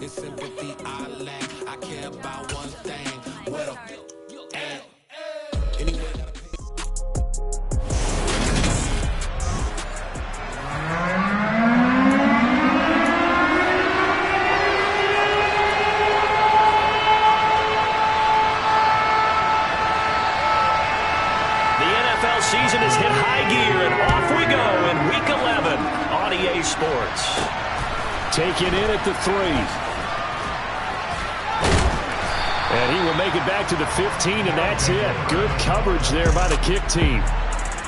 It's sympathy I lack. I care about one thing. What a anyway. Season has hit high gear, and off we go in Week 11 on EA Sports. Taken in at the 3. And he will make it back to the 15, and that's it. Good coverage there by the kick team.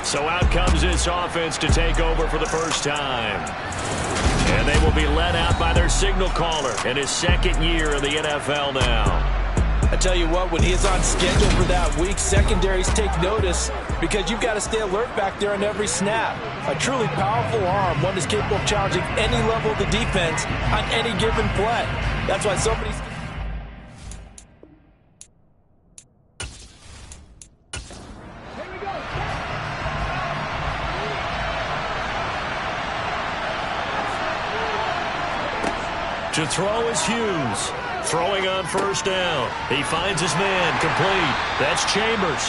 So out comes this offense to take over for the first time. And they will be led out by their signal caller in his second year in the NFL now. I tell you what, when he is on schedule for that week, secondaries take notice because you've got to stay alert back there on every snap. A truly powerful arm, one that's capable of challenging any level of the defense on any given play. That's why somebody's... To throw is Hughes. Throwing on first down. He finds his man. Complete. That's Chambers.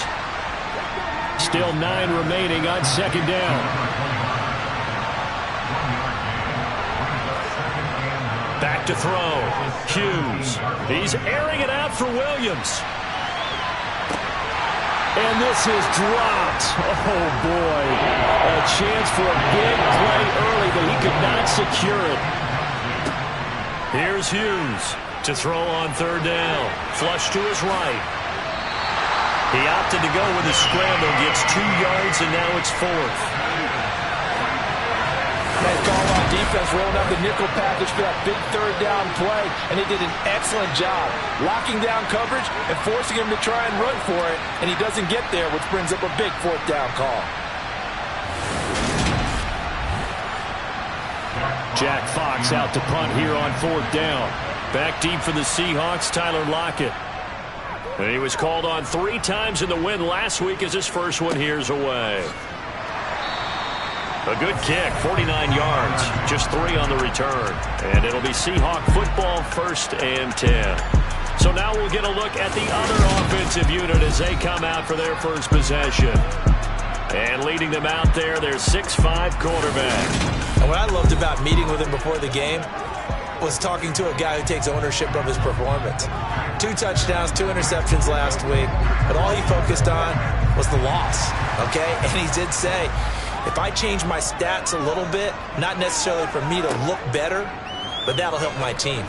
Still 9 remaining on second down. Back to throw. Hughes. He's airing it out for Williams. And this is dropped. Oh, boy. A chance for a big play early, but he could not secure it. Here's Hughes to throw on third down. Flush to his right. He opted to go with a scramble, gets 2 yards, and now it's 4th. Nice call on defense, rolling out the nickel package for that big third down play, and they did an excellent job locking down coverage and forcing him to try and run for it, and he doesn't get there, which brings up a big 4th down call. Jack Fox out to punt here on 4th down. Back deep for the Seahawks, Tyler Lockett. And he was called on 3 times in the win last week as his first one here's away. A good kick, 49 yards, just 3 on the return. And it'll be Seahawk football, 1st and 10. So now we'll get a look at the other offensive unit as they come out for their first possession. And leading them out there, their 6'5" quarterback. And what I loved about meeting with him before the game was talking to a guy who takes ownership of his performance. 2 touchdowns, 2 interceptions last week, but all he focused on was the loss, okay? And he did say, if I change my stats a little bit, not necessarily for me to look better, but that'll help my team.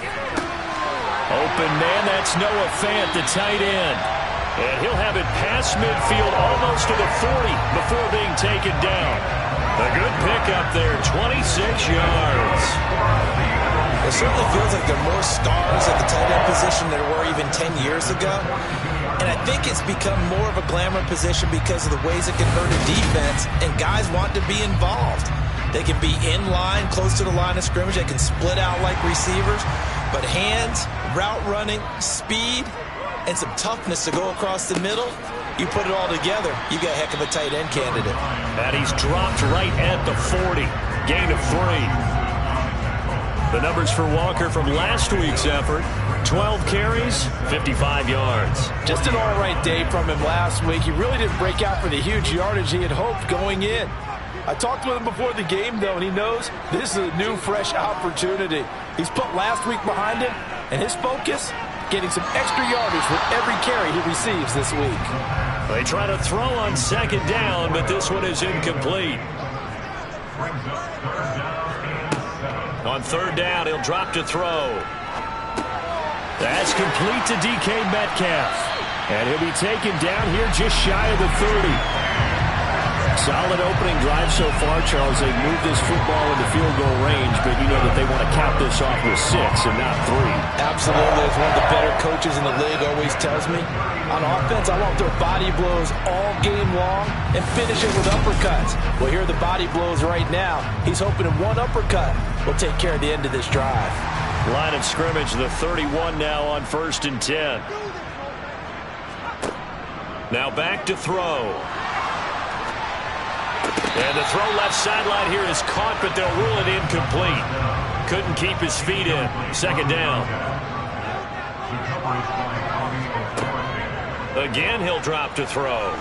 Open man, that's Noah Fant, the tight end. And he'll have it past midfield almost to the 40 before being taken down. A good pickup there, 26 yards. It certainly feels like there are more stars at the tight end position than there were even 10 years ago. And I think it's become more of a glamour position because of the ways it can hurt a defense, and guys want to be involved. They can be in line, close to the line of scrimmage. They can split out like receivers. But hands, route running, speed, and some toughness to go across the middle, you put it all together, you got a heck of a tight end candidate. And he's dropped right at the 40. Gain of 3. The numbers for Walker from last week's effort, 12 carries, 55 yards. Just an all-right day from him last week. He really didn't break out for the huge yardage he had hoped going in. I talked with him before the game, though, and he knows this is a new, fresh opportunity. He's put last week behind him, and his focus, getting some extra yardage with every carry he receives this week. They try to throw on second down, but this one is incomplete. On third down, he'll drop to throw. That's complete to DK Metcalf. And he'll be taken down here just shy of the 30. Solid opening drive so far, Charles. They've moved this football into field goal range, but you know that they want to cap this off with 6 and not 3. Absolutely. As one of the better coaches in the league always tells me, on offense, I want their body blows all game long and finish it with uppercuts. Well, here are the body blows right now. He's hoping in one uppercut will take care of the end of this drive. Line of scrimmage, the 31 now on 1st and 10. Now back to throw. And the throw left sideline here is caught, but they'll rule it incomplete. couldn't keep his feet in. Second down. Again, he'll drop to throw.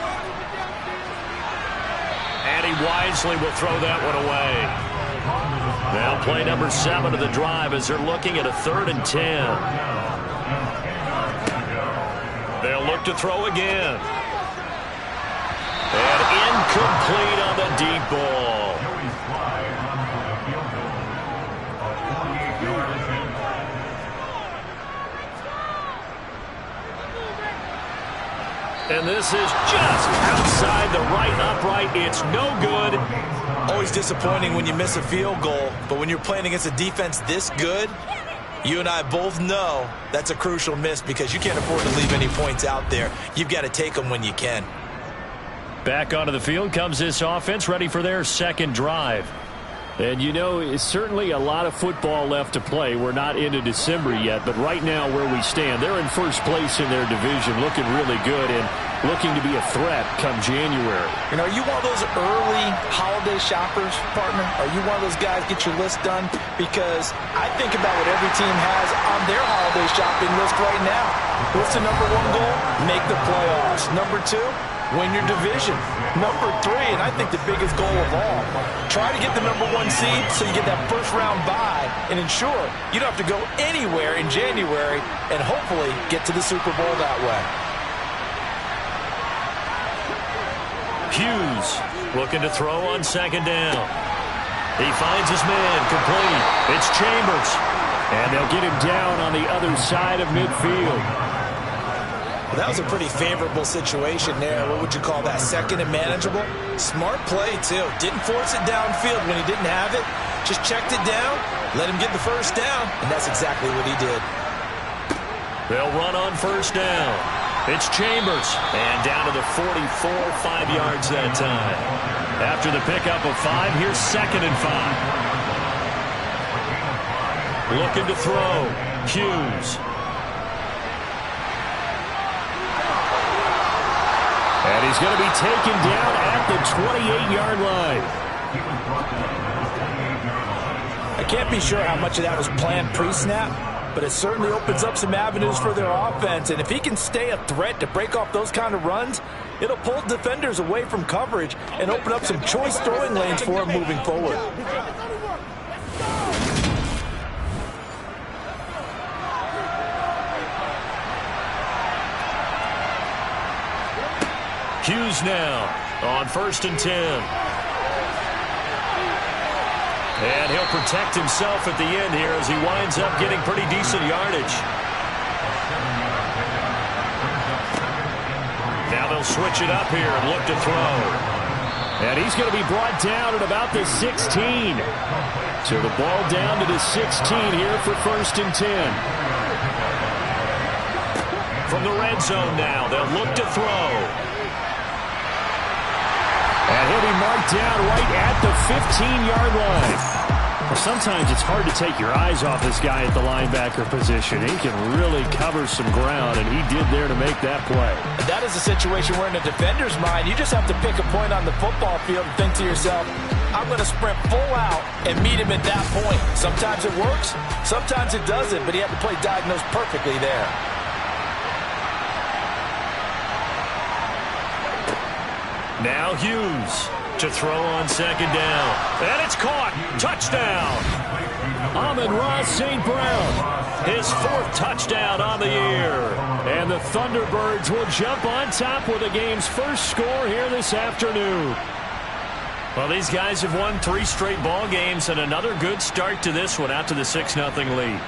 And he wisely will throw that one away. Now play number 7 of the drive as they're looking at a 3rd and 10. They'll look to throw again. And incomplete on the deep ball. And this is just outside the right upright. It's no good. Always disappointing when you miss a field goal, but when you're playing against a defense this good, you and I both know that's a crucial miss because you can't afford to leave any points out there. You've got to take them when you can. Back onto the field comes this offense, ready for their second drive. And, you know, it's certainly a lot of football left to play. We're not into December yet, but right now where we stand, they're in first place in their division, looking really good and looking to be a threat come January. You know, are you one of those early holiday shoppers, partner? Are you one of those guys get your list done? Because I think about what every team has on their holiday shopping list right now. What's the number 1 goal? Make the playoffs. Number 2? Win your division. Number 3, and I think the biggest goal of all, try to get the number 1 seed so you get that first round bye and ensure you don't have to go anywhere in January and hopefully get to the Super Bowl that way. Hughes looking to throw on second down. He finds his man complete. It's Chambers. And they'll get him down on the other side of midfield. That was a pretty favorable situation there. What would you call that? Second and manageable? Smart play, too. Didn't force it downfield when he didn't have it. Just checked it down, let him get the first down, and that's exactly what he did. They'll run on first down. It's Chambers. And down to the 44, 5 yards that time. After the pickup of 5, here's 2nd and 5. Looking to throw. Hughes. And he's going to be taken down at the 28-yard line. I can't be sure how much of that was planned pre-snap, but it certainly opens up some avenues for their offense. And if he can stay a threat to break off those kind of runs, it'll pull defenders away from coverage and open up some choice throwing lanes for him moving forward. Hughes now on 1st and 10. And he'll protect himself at the end here as he winds up getting pretty decent yardage. Now they'll switch it up here and look to throw. And he's going to be brought down at about the 16. So the ball down to the 16 here for 1st and 10. From the red zone now, they'll look to throw. And he'll be marked down right at the 15-yard line. Well, sometimes it's hard to take your eyes off this guy at the linebacker position. He can really cover some ground, and he did there to make that play. And that is a situation where in a defender's mind, you just have to pick a point on the football field and think to yourself, I'm going to sprint full out and meet him at that point. Sometimes it works, sometimes it doesn't, but he had to play diagnosed perfectly there. Now Hughes to throw on second down. And it's caught. Touchdown. Amon-Ra St. Brown. His 4th touchdown on the year. And the Thunderbirds will jump on top with the game's first score here this afternoon. Well, these guys have won 3 straight ball games and another good start to this one out to the 6-0 lead.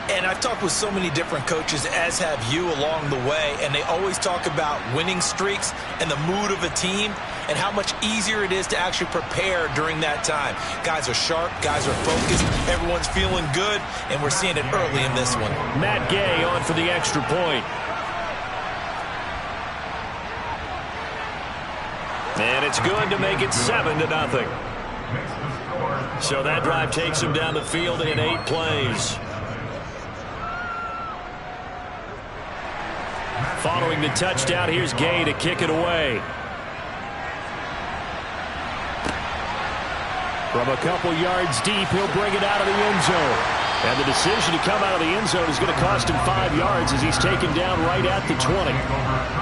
And I've talked with so many different coaches, as have you along the way, and they always talk about winning streaks and the mood of a team and how much easier it is to actually prepare during that time. Guys are sharp, guys are focused, everyone's feeling good, and we're seeing it early in this one. Matt Gay on for the extra point. And it's good to make it 7-0. So that drive takes him down the field in 8 plays. Following the touchdown, here's Gay to kick it away. From a couple yards deep, he'll bring it out of the end zone. And the decision to come out of the end zone is going to cost him 5 yards as he's taken down right at the 20.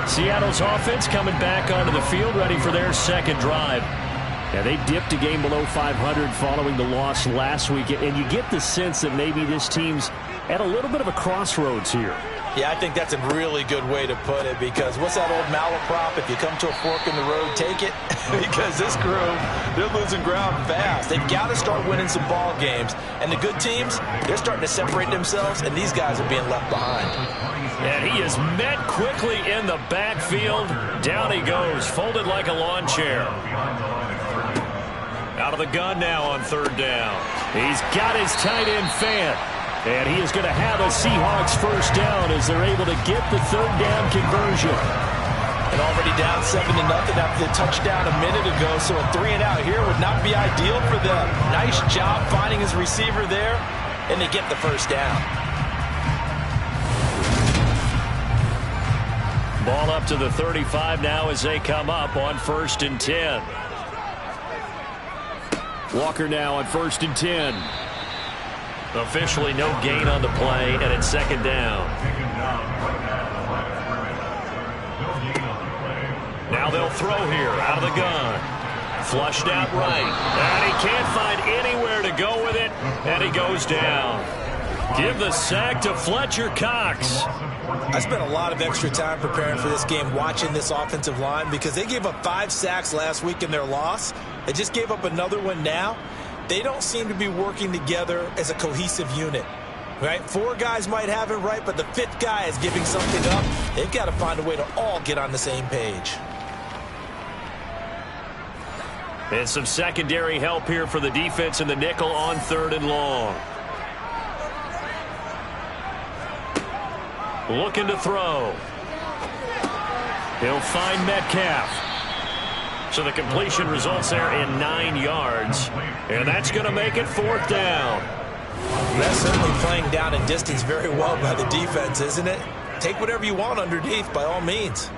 Seattle's offense coming back onto the field, ready for their second drive. Yeah, they dipped a game below 500 following the loss last week, and you get the sense that maybe this team's at a little bit of a crossroads here. Yeah, I think that's a really good way to put it, because what's that old malaprop? If you come to a fork in the road, take it. Because this crew, they're losing ground fast. They've got to start winning some ball games. And the good teams, they're starting to separate themselves, and these guys are being left behind. And he is met quickly in the backfield. Down he goes, folded like a lawn chair. Out of the gun now on third down. He's got his tight end fan. And he is going to have a Seahawks first down as they're able to get the third down conversion. And already down 7-0 after the touchdown a minute ago, so a 3-and-out here would not be ideal for them. Nice job finding his receiver there, and they get the first down. Ball up to the 35 now as they come up on 1st and 10. Walker now on 1st and 10. Officially no gain on the play, and it's second down. Now they'll throw here out of the gun. Flushed out right. And he can't find anywhere to go with it, and he goes down. Give the sack to Fletcher Cox. I spent a lot of extra time preparing for this game, watching this offensive line, because they gave up 5 sacks last week in their loss. They just gave up another one now. They don't seem to be working together as a cohesive unit, right? 4 guys might have it right, but the 5th guy is giving something up. They've got to find a way to all get on the same page. And some secondary help here for the defense in the nickel on 3rd and long. Looking to throw. He'll find Metcalf. So the completion results there in 9 yards. And that's going to make it 4th down. That's certainly playing down and distance very well by the defense, isn't it? Take whatever you want underneath, by all means.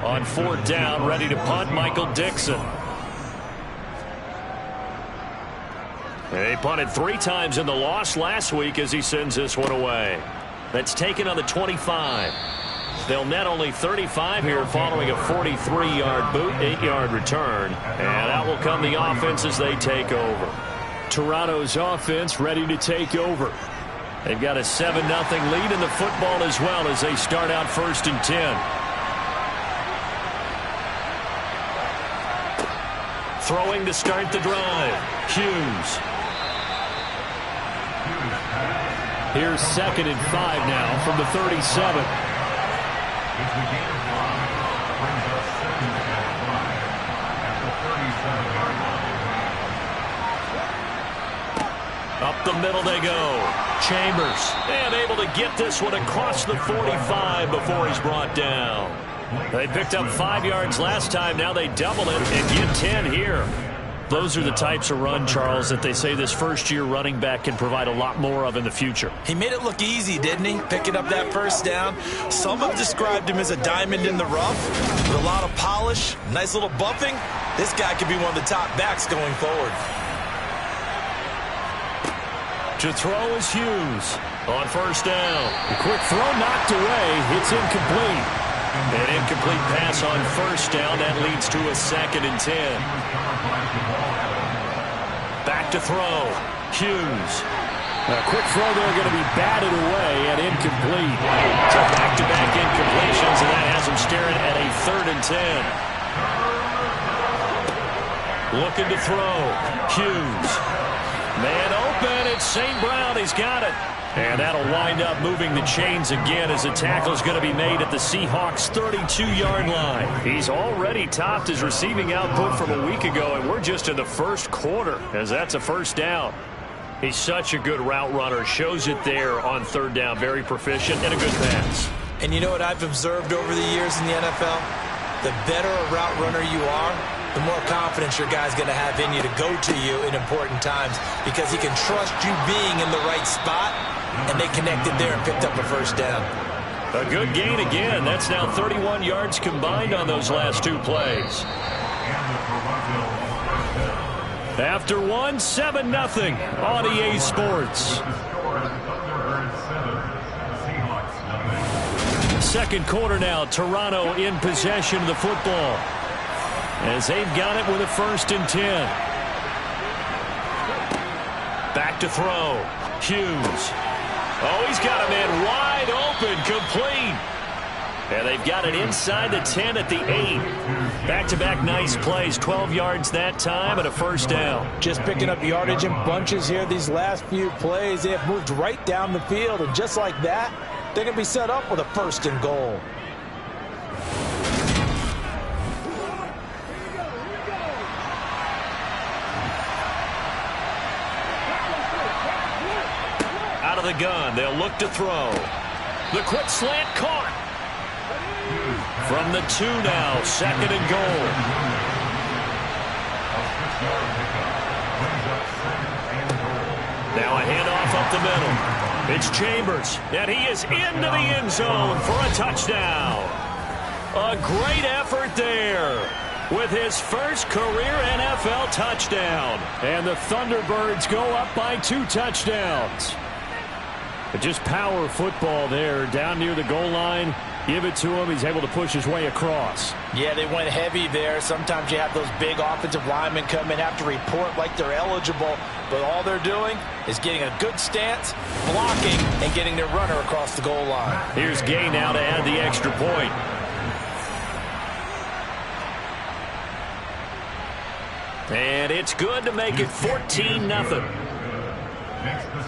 On 4th down, ready to punt, Michael Dixon. They punted 3 times in the loss last week as he sends this one away. That's taken on the 25. They'll net only 35 here following a 43-yard boot, 8-yard return. And out will come the offense as they take over. Toronto's offense ready to take over. They've got a 7-0 lead in the football as well as they start out 1st and 10. Throwing to start the drive. Hughes. Here's 2nd and 5 now from the 37. Up the middle they go. Chambers. And able to get this one across the 45 before he's brought down. They picked up 5 yards last time. Now they double it and get 10 here. Those are the types of run, Charles, that they say this first-year running back can provide a lot more of in the future. He made it look easy, didn't he? Picking up that first down. Some have described him as a diamond in the rough with a lot of polish, nice little bumping. This guy could be one of the top backs going forward. To throw is Hughes on 1st down. A quick throw knocked away. It's incomplete. An incomplete pass on 1st down. That leads to a 2nd and 10. Back to throw. Hughes. A quick throw there going to be batted away and incomplete. So back-to-back incompletions, and that has him staring at a 3rd and 10. Looking to throw. Hughes. Man open. It's St. Brown. He's got it. And that'll wind up moving the chains again as the tackle's going to be made at the Seahawks' 32-yard line. He's already topped his receiving output from a week ago, and we're just in the first quarter as that's a first down. He's such a good route runner. Shows it there on 3rd down. Very proficient and a good pass. And you know what I've observed over the years in the NFL? The better a route runner you are, the more confidence your guy's going to have in you to go to you in important times because he can trust you being in the right spot, and they connected there and picked up a first down. A good gain again. That's now 31 yards combined on those last two plays. After one, 7-0 on EA Sports. Second quarter now, Toronto in possession of the football as they've got it with a 1st and 10. Back to throw. Hughes. Oh, he's got a man wide open, complete. And they've got it inside the 10 at the 8. Back-to-back nice plays, 12 yards that time and a 1st down. Just picking up yardage in bunches here these last few plays. They have moved right down the field, and just like that, they're going to be set up with a 1st and goal. Out of the gun, they'll look to throw. The quick slant caught. From the 2 now, 2nd and goal. Now a handoff up the middle. It's Chambers, and he is into the end zone for a touchdown. A great effort there with his first career NFL touchdown. And the Thunderbirds go up by 2 touchdowns. But just power football there down near the goal line. Give it to him. He's able to push his way across. Yeah, they went heavy there. Sometimes you have those big offensive linemen come in, have to report like they're eligible, but all they're doing is getting a good stance, blocking, and getting their runner across the goal line. Here's Gay now to add the extra point. And it's good to make it 14-0.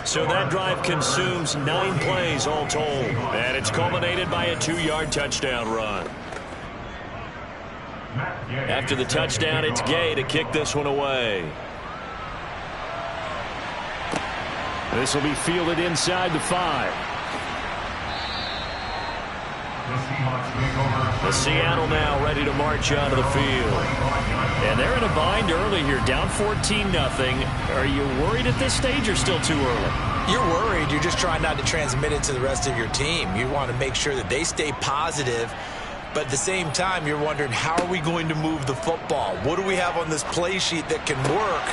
So that drive consumes 9 plays all told. And it's culminated by a 2-yard touchdown run. After the touchdown, it's Gay to kick this one away. This will be fielded inside the 5. The Seattle now ready to march onto the field. And they're in a bind early here, down 14-0. Are you worried at this stage or still too early? You're worried. You're just trying not to transmit it to the rest of your team. You want to make sure that they stay positive, but at the same time, you're wondering, how are we going to move the football? What do we have on this play sheet that can work?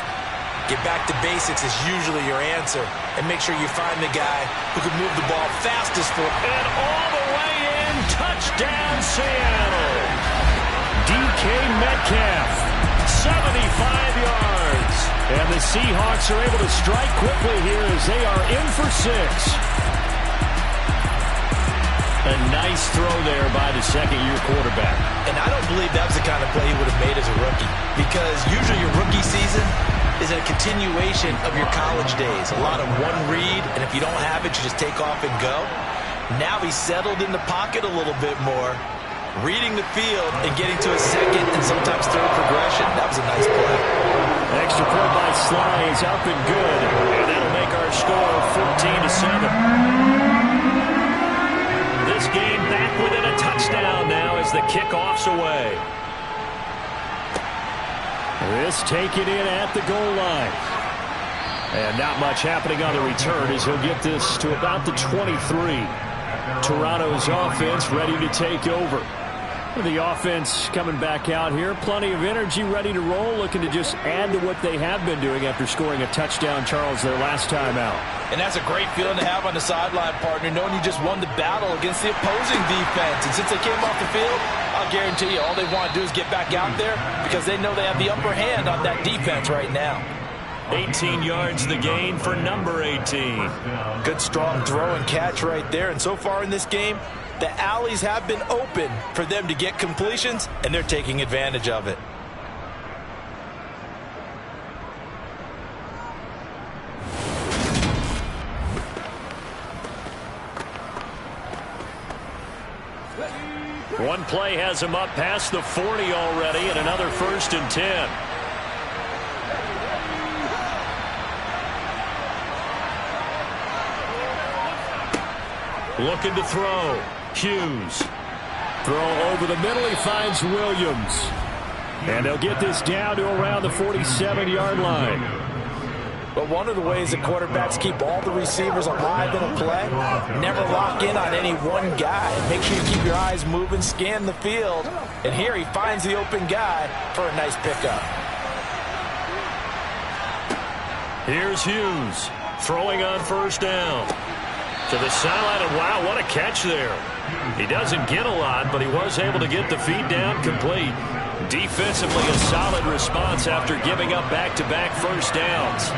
Get back to basics is usually your answer, and make sure you find the guy who can move the ball fastest for it. And all the way in, touchdown Seattle. DK Metcalf, 75 yards. And the Seahawks are able to strike quickly here as they are in for 6. A nice throw there by the second-year quarterback. And I don't believe that was the kind of play he would have made as a rookie, because usually your rookie season is a continuation of your college days. A lot of one read, and if you don't have it, you just take off and go. Now he's settled in the pocket a little bit more, reading the field and getting to a second and sometimes third progression. That was a nice play. Extra point by Sly is up and good. And that'll make our score 14-7. This game back within a touchdown now as the kickoff's away. This taken in at the goal line. And not much happening on the return as he'll get this to about the 23. Toronto's offense ready to take over. The offense coming back out here. Plenty of energy, ready to roll, looking to just add to what they have been doing after scoring a touchdown, Charles, their last time out. And that's a great feeling to have on the sideline, partner, knowing you just won the battle against the opposing defense. And since they came off the field, I'll guarantee you all they want to do is get back out there because they know they have the upper hand on that defense right now. 18 yards the gain for number 18. Good strong throw and catch right there. And so far in this game, the alleys have been open for them to get completions, and they're taking advantage of it. One play has him up past the 40 already, and another 1st and 10. Looking to throw. Hughes. Throw over the middle. He finds Williams. And they'll get this down to around the 47-yard line. But one of the ways that quarterbacks keep all the receivers alive in a play, never lock in on any one guy. Make sure you keep your eyes moving, scan the field. And here he finds the open guy for a nice pickup. Here's Hughes throwing on first down. To the sideline, and wow, what a catch there. He doesn't get a lot, but he was able to get the feed down complete. Defensively, a solid response after giving up back-to-back first downs.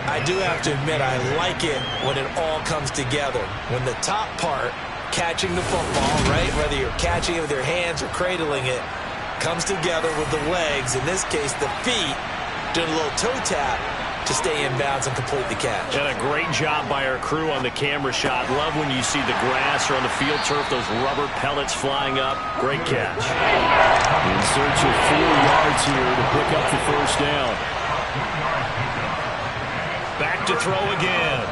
I do have to admit, I like it when it all comes together. When the top part, catching the football, right, whether you're catching it with your hands or cradling it, comes together with the legs, in this case the feet, doing a little toe tap to stay in bounds and complete the catch. And a great job by our crew on the camera shot. Love when you see the grass or on the field turf, those rubber pellets flying up. Great catch. In search of 4 yards here to pick up the first down. Back to throw again.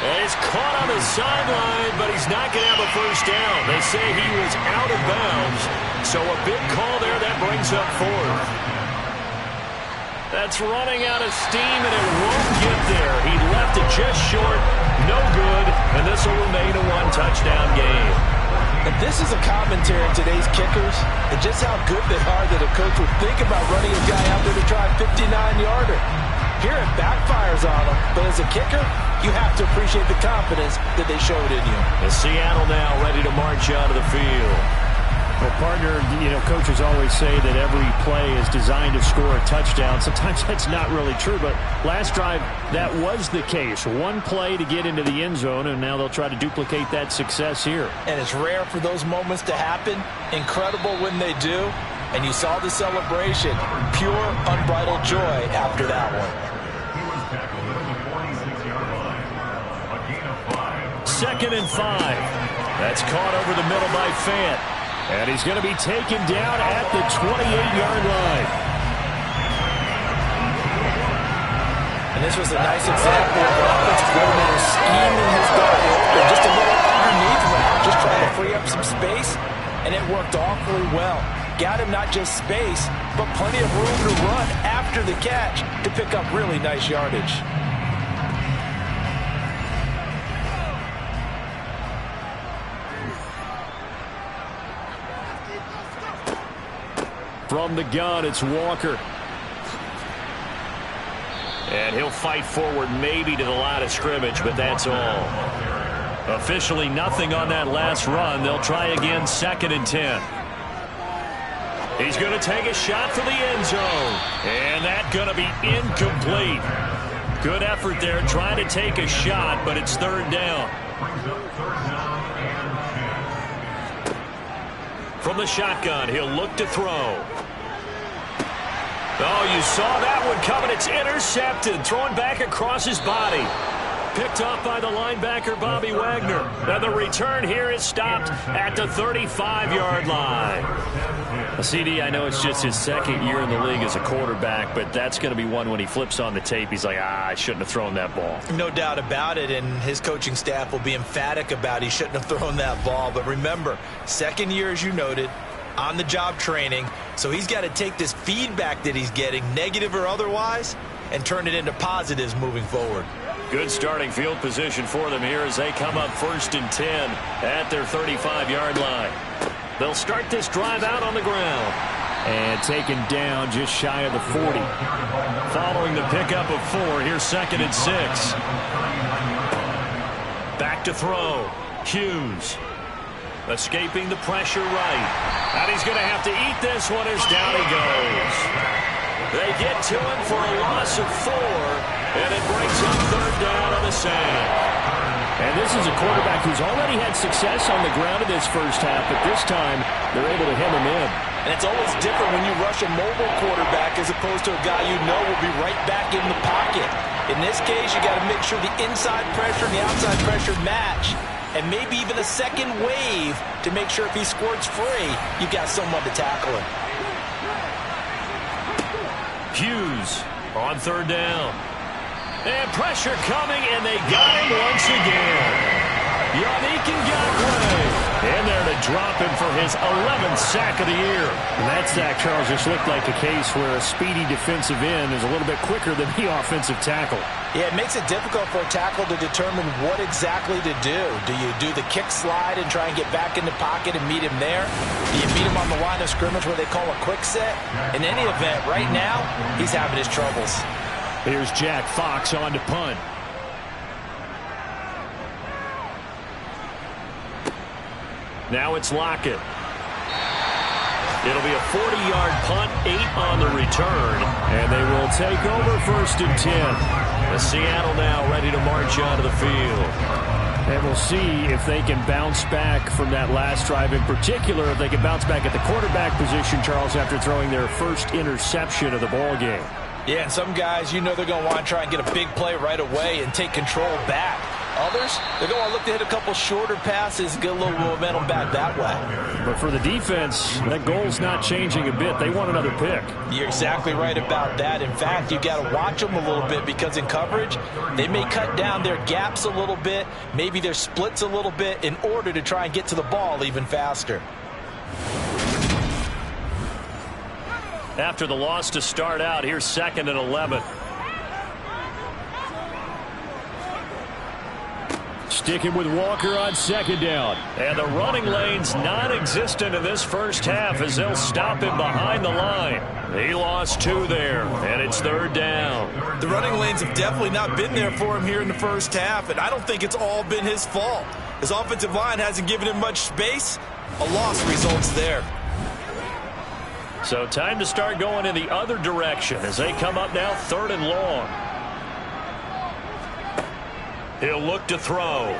And he's caught on the sideline, but he's not going to have a first down. They say he was out of bounds, so a big call there that brings up 4th. That's running out of steam, and it won't get there. He left it just short, no good, and this will remain a 1-touchdown game. And this is a commentary on today's kickers and just how good they are that a coach would think about running a guy out there to try a 59-yarder. Here it backfires on him, but as a kicker, you have to appreciate the confidence that they showed in you. And Seattle now ready to march out of the field. Well, partner, coaches always say that every play is designed to score a touchdown. Sometimes that's not really true, but last drive, that was the case. One play to get into the end zone, and now they'll try to duplicate that success here. And it's rare for those moments to happen. Incredible when they do. And you saw the celebration. Pure, unbridled joy after that one. 2nd and 5. That's caught over the middle by Fant. And he's going to be taken down at the 28-yard line. And this was a nice example of an offensive coordinator scheming his guy open, just a little underneath route, just trying to free up some space, and it worked awfully well. Got him not just space, but plenty of room to run after the catch to pick up really nice yardage. From the gun, it's Walker. And he'll fight forward maybe to the line of scrimmage, but that's all. Officially nothing on that last run. They'll try again, 2nd and 10. He's going to take a shot for the end zone. And that's going to be incomplete. Good effort there trying to take a shot, but it's 3rd down. From the shotgun, he'll look to throw. Oh, you saw that one coming. It's intercepted. Thrown back across his body. Picked off by the linebacker, Bobby Wagner. And the return here is stopped at the 35-yard line. CD, I know it's just his 2nd year in the league as a quarterback, but that's going to be one when he flips on the tape. He's like, I shouldn't have thrown that ball. No doubt about it, and his coaching staff will be emphatic about he shouldn't have thrown that ball. But remember, 2nd year, as you noted, on-the-job training, so he's got to take this feedback that he's getting, negative or otherwise, and turn it into positives moving forward. Good starting field position for them here as they come up 1st and 10 at their 35-yard line. They'll start this drive out on the ground. And taken down just shy of the 40. Following the pickup of 4, here's 2nd and 6. Back to throw. Hughes. Escaping the pressure right. And he's going to have to eat this one as down he goes. They get to him for a loss of 4, and it brings up 3rd down on the sand. And this is a quarterback who's already had success on the ground in this first half, but this time they're able to hem him in. And it's always different when you rush a mobile quarterback as opposed to a guy you know will be right back in the pocket. In this case, you got to make sure the inside pressure and the outside pressure match, and maybe even a second wave to make sure if he squirts free, you've got someone to tackle him. Hughes on 3rd down. And pressure coming, and they got him once again. Yannick Ngakoue in there to drop him for his 11th sack of the year. And that sack, Charles, just looked like a case where a speedy defensive end is a little bit quicker than the offensive tackle. Yeah, it makes it difficult for a tackle to determine what exactly to do. Do you do the kick slide and try and get back in the pocket and meet him there? Do you meet him on the line of scrimmage where they call a quick set? In any event, right now, he's having his troubles. Here's Jack Fox on to punt. Now it's Lockett. It'll be a 40-yard punt, 8 on the return, and they will take over 1st and 10. Seattle now ready to march onto the field. And we'll see if they can bounce back from that last drive. In particular, if they can bounce back at the quarterback position, Charles, after throwing their first interception of the ball game. Yeah, and some guys, they're going to want to try and get a big play right away and take control back. Others, they're going to look to hit a couple shorter passes and get a little momentum back that way. But for the defense, that goal's not changing a bit. They want another pick. You're exactly right about that. In fact, you got to watch them a little bit because in coverage, they may cut down their gaps a little bit, maybe their splits a little bit in order to try and get to the ball even faster. After the loss to start out, here's 2nd and 11. Sticking with Walker on 2nd down. And the running lane's non-existent in this first half as they'll stop him behind the line. He lost 2 there, and it's 3rd down. The running lanes have definitely not been there for him here in the first half, and I don't think it's all been his fault. His offensive line hasn't given him much space. A loss results there. So time to start going in the other direction as they come up now 3rd and long. He'll look to throw.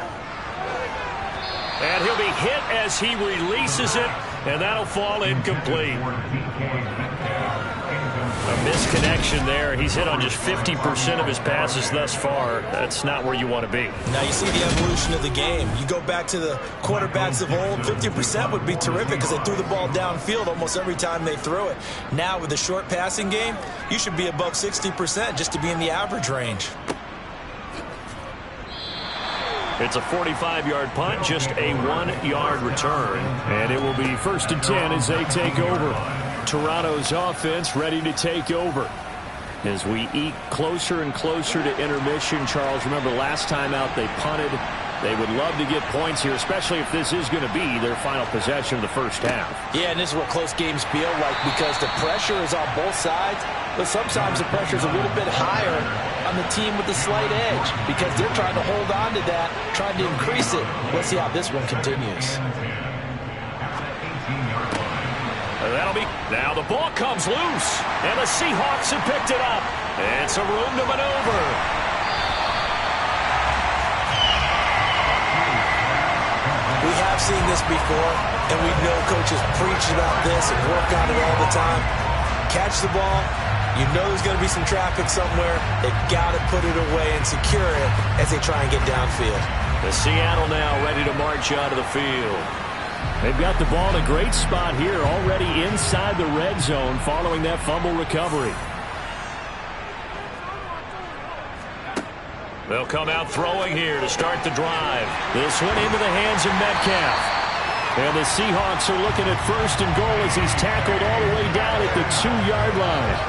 And he'll be hit as he releases it, and that'll fall incomplete. A misconnection there. He's hit on just 50% of his passes thus far. That's not where you want to be. Now you see the evolution of the game. You go back to the quarterbacks of old, 50% would be terrific because they threw the ball downfield almost every time they threw it. Now with the short passing game, you should be above 60% just to be in the average range. It's a 45-yard punt, just a 1-yard return. And it will be 1st and 10 as they take over. Toronto's offense ready to take over. As we eat closer and closer to intermission, Charles, remember last time out they punted. They would love to get points here, especially if this is going to be their final possession of the first half. Yeah, and this is what close games feel like because the pressure is on both sides, but sometimes the pressure is a little bit higher on the team with the slight edge because they're trying to hold on to that, trying to increase it. Let's see how this one continues. That'll be, now the ball comes loose, and the Seahawks have picked it up. It's a room to maneuver. We have seen this before, and we know coaches preach about this and work on it all the time. Catch the ball. You know there's going to be some traffic somewhere. They've got to put it away and secure it as they try and get downfield. The Seattle now ready to march out of the field. They've got the ball in a great spot here, already inside the red zone following that fumble recovery. They'll come out throwing here to start the drive. This one into the hands of Metcalf. And the Seahawks are looking at 1st and goal as he's tackled all the way down at the 2-yard line.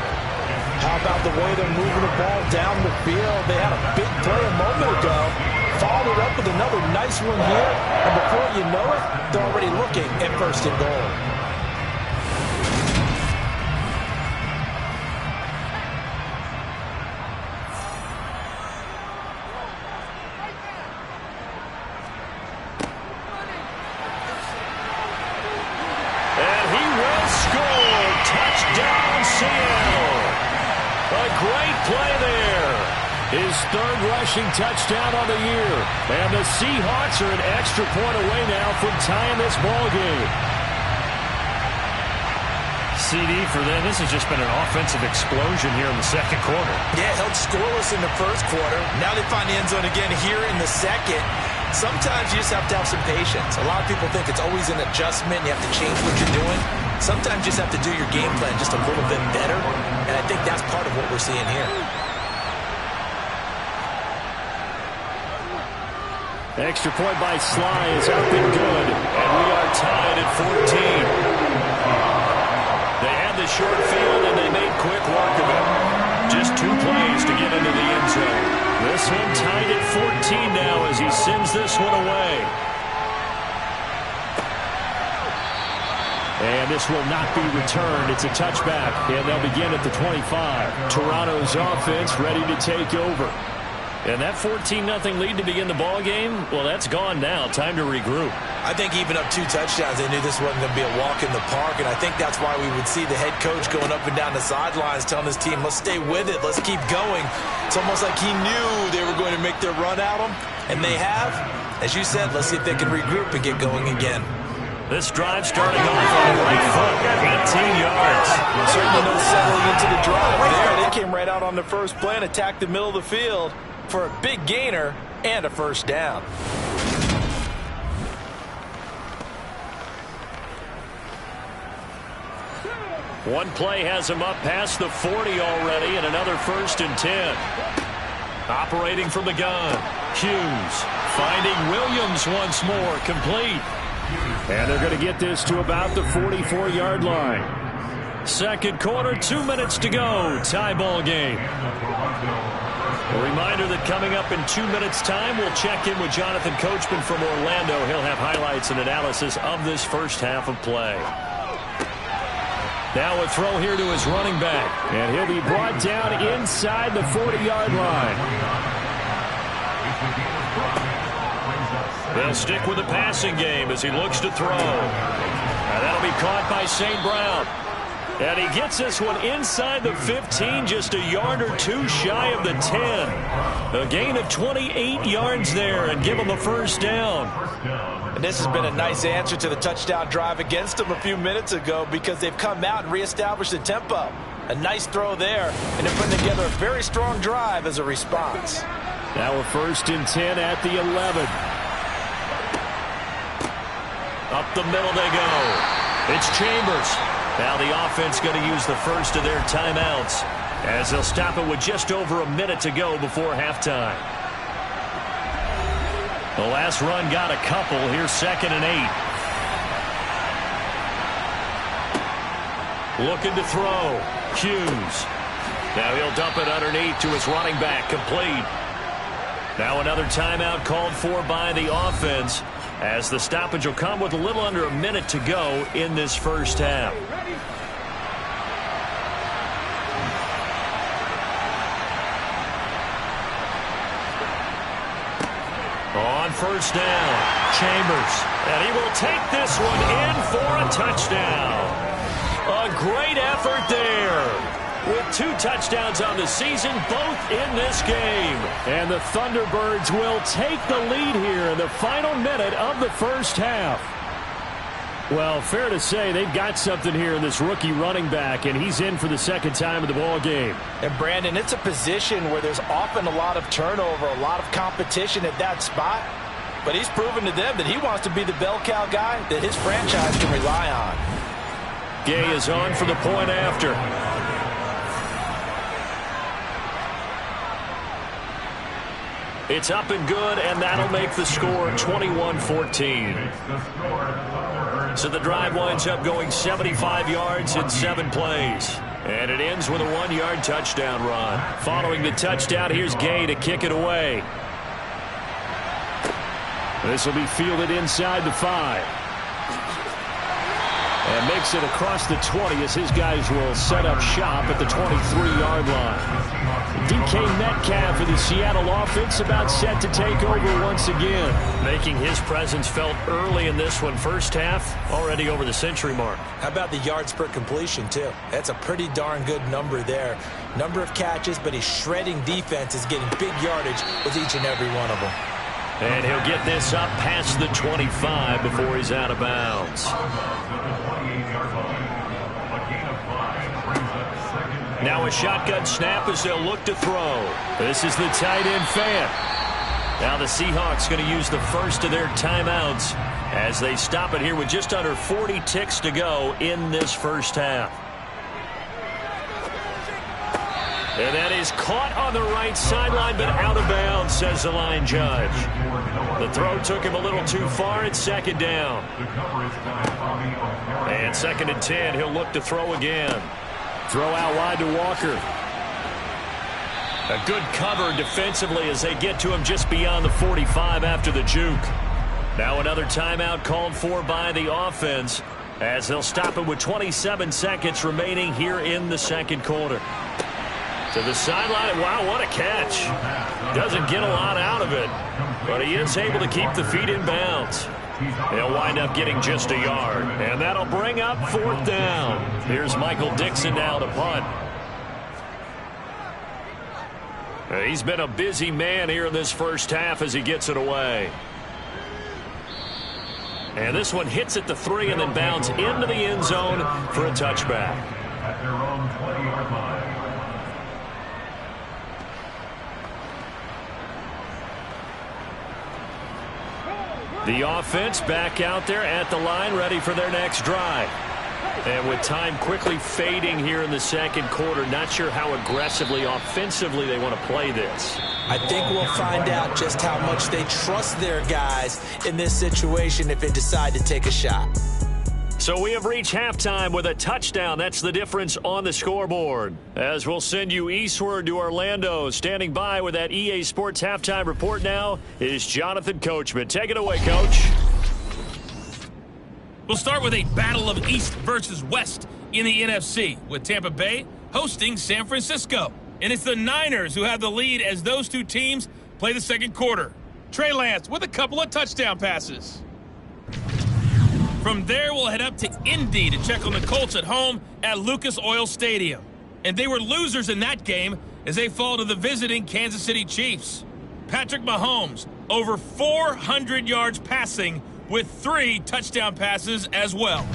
How about the way they're moving the ball down the field? They had a big play a moment ago. Followed up with another nice one here. And before you know it, they're already looking at 1st and goal. And he will score. Touchdown, Seattle. A great play there. His 3rd rushing touchdown on the year. And the Seahawks are an extra point away now from tying this ball game. CD for them. This has just been an offensive explosion here in the 2nd quarter. Yeah, held scoreless in the 1st quarter. Now they find the end zone again here in the 2nd. Sometimes you just have to have some patience. A lot of people think it's always an adjustment. You have to change what you're doing. Sometimes you just have to do your game plan just a little bit better. And I think that's part of what we're seeing here. Extra point by Sly is up and good. And we are tied at 14. They had the short field, and they made quick work of it. Just 2 plays to get into the end zone. This one tied at 14 now as he sends this one away. And this will not be returned. It's a touchback, and they'll begin at the 25. Toronto's offense ready to take over. And that 14-0 lead to begin the ball game, well, that's gone now. Time to regroup. I think even up 2 touchdowns, they knew this wasn't going to be a walk in the park, and I think that's why we would see the head coach going up and down the sidelines telling his team, let's stay with it, let's keep going. It's almost like he knew they were going to make their run at him, and they have. As you said, let's see if they can regroup and get going again. This drive starting off on the right foot, 18 yards. Certainly no settling into the drive there. They came right out on the first play and attacked the middle of the field for a big gainer and a first down. One play has him up past the 40 already, and another 1st and 10. Operating from the gun, Hughes finding Williams once more, complete. And they're going to get this to about the 44-yard line. Second quarter, 2 minutes to go. Tie ball game. A reminder that coming up in 2 minutes' time, we'll check in with Jonathan Coachman from Orlando. He'll have highlights and analysis of this first half of play. Now a throw here to his running back. And he'll be brought down inside the 40-yard line. They'll stick with the passing game as he looks to throw. And that'll be caught by St. Brown. And he gets this one inside the 15, just a yard or 2 shy of the 10. A gain of 28 yards there and give him a first down. And this has been a nice answer to the touchdown drive against them a few minutes ago because they've come out and reestablished the tempo. A nice throw there, and they're putting together a very strong drive as a response. Now a 1st and 10 at the 11. Up the middle they go. It's Chambers. Now the offense going to use the first of their timeouts as they'll stop it with just over a minute to go before halftime. The last run got a couple. Here's 2nd and 8. Looking to throw. Hughes. Now he'll dump it underneath to his running back. Complete. Now another timeout called for by the offense as the stoppage will come with a little under a minute to go in this first half. On first down, Chambers, and he will take this one in for a touchdown. A great effort there. With 2 touchdowns on the season, both in this game. And the Thunderbirds will take the lead here in the final minute of the first half. Well, fair to say they've got something here in this rookie running back, and he's in for the 2nd time of the ball game. And, Brandon, it's a position where there's often a lot of turnover, a lot of competition at that spot. But he's proven to them that he wants to be the bell cow guy that his franchise can rely on. Gay is on for the point after. It's up and good, and that'll make the score 21-14. So the drive winds up going 75 yards in 7 plays. And it ends with a 1-yard touchdown run. Following the touchdown, here's Gay to kick it away. This will be fielded inside the 5. And makes it across the 20 as his guys will set up shop at the 23-yard line. DK Metcalf for the Seattle offense about set to take over once again. Making his presence felt early in this one. First half, already over the century mark. How about the yards per completion, too? That's a pretty darn good number there. Number of catches, but his shredding defense is getting big yardage with each and every one of them. And he'll get this up past the 25 before he's out of bounds. Now a shotgun snap as they'll look to throw. This is the tight end Fant. Now the Seahawks going to use the first of their timeouts as they stop it here with just under 40 ticks to go in this first half. And that is caught on the right sideline, but out of bounds, says the line judge. The throw took him a little too far. It's second down. And 2nd and 10. He'll look to throw again. Throw out wide to Walker. A good cover defensively as they get to him just beyond the 45 after the juke. Now another timeout called for by the offense as they'll stop it with 27 seconds remaining here in the second quarter. To the sideline. Wow, what a catch. Doesn't get a lot out of it, but he is able to keep the feet in bounds. He'll wind up getting just a yard, and that'll bring up 4th down. Here's Michael Dixon now to punt. He's been a busy man here in this first half as he gets it away. And this one hits at the 3 and then bounds into the end zone for a touchback. At their own 20-yard line. The offense back out there at the line, ready for their next drive. And with time quickly fading here in the second quarter, not sure how aggressively, offensively they want to play this. I think we'll find out just how much they trust their guys in this situation if they decide to take a shot. So we have reached halftime with a touchdown. That's the difference on the scoreboard. As we'll send you eastward to Orlando. Standing by with that EA Sports halftime report now is Jonathan Coachman. Take it away, Coach. We'll start with a battle of East versus West in the NFC, with Tampa Bay hosting San Francisco. And it's the Niners who have the lead as those two teams play the second quarter. Trey Lance with a couple of touchdown passes. From there, we'll head up to Indy to check on the Colts at home at Lucas Oil Stadium. And they were losers in that game as they fall to the visiting Kansas City Chiefs. Patrick Mahomes, over 400 yards passing with 3 touchdown passes as well.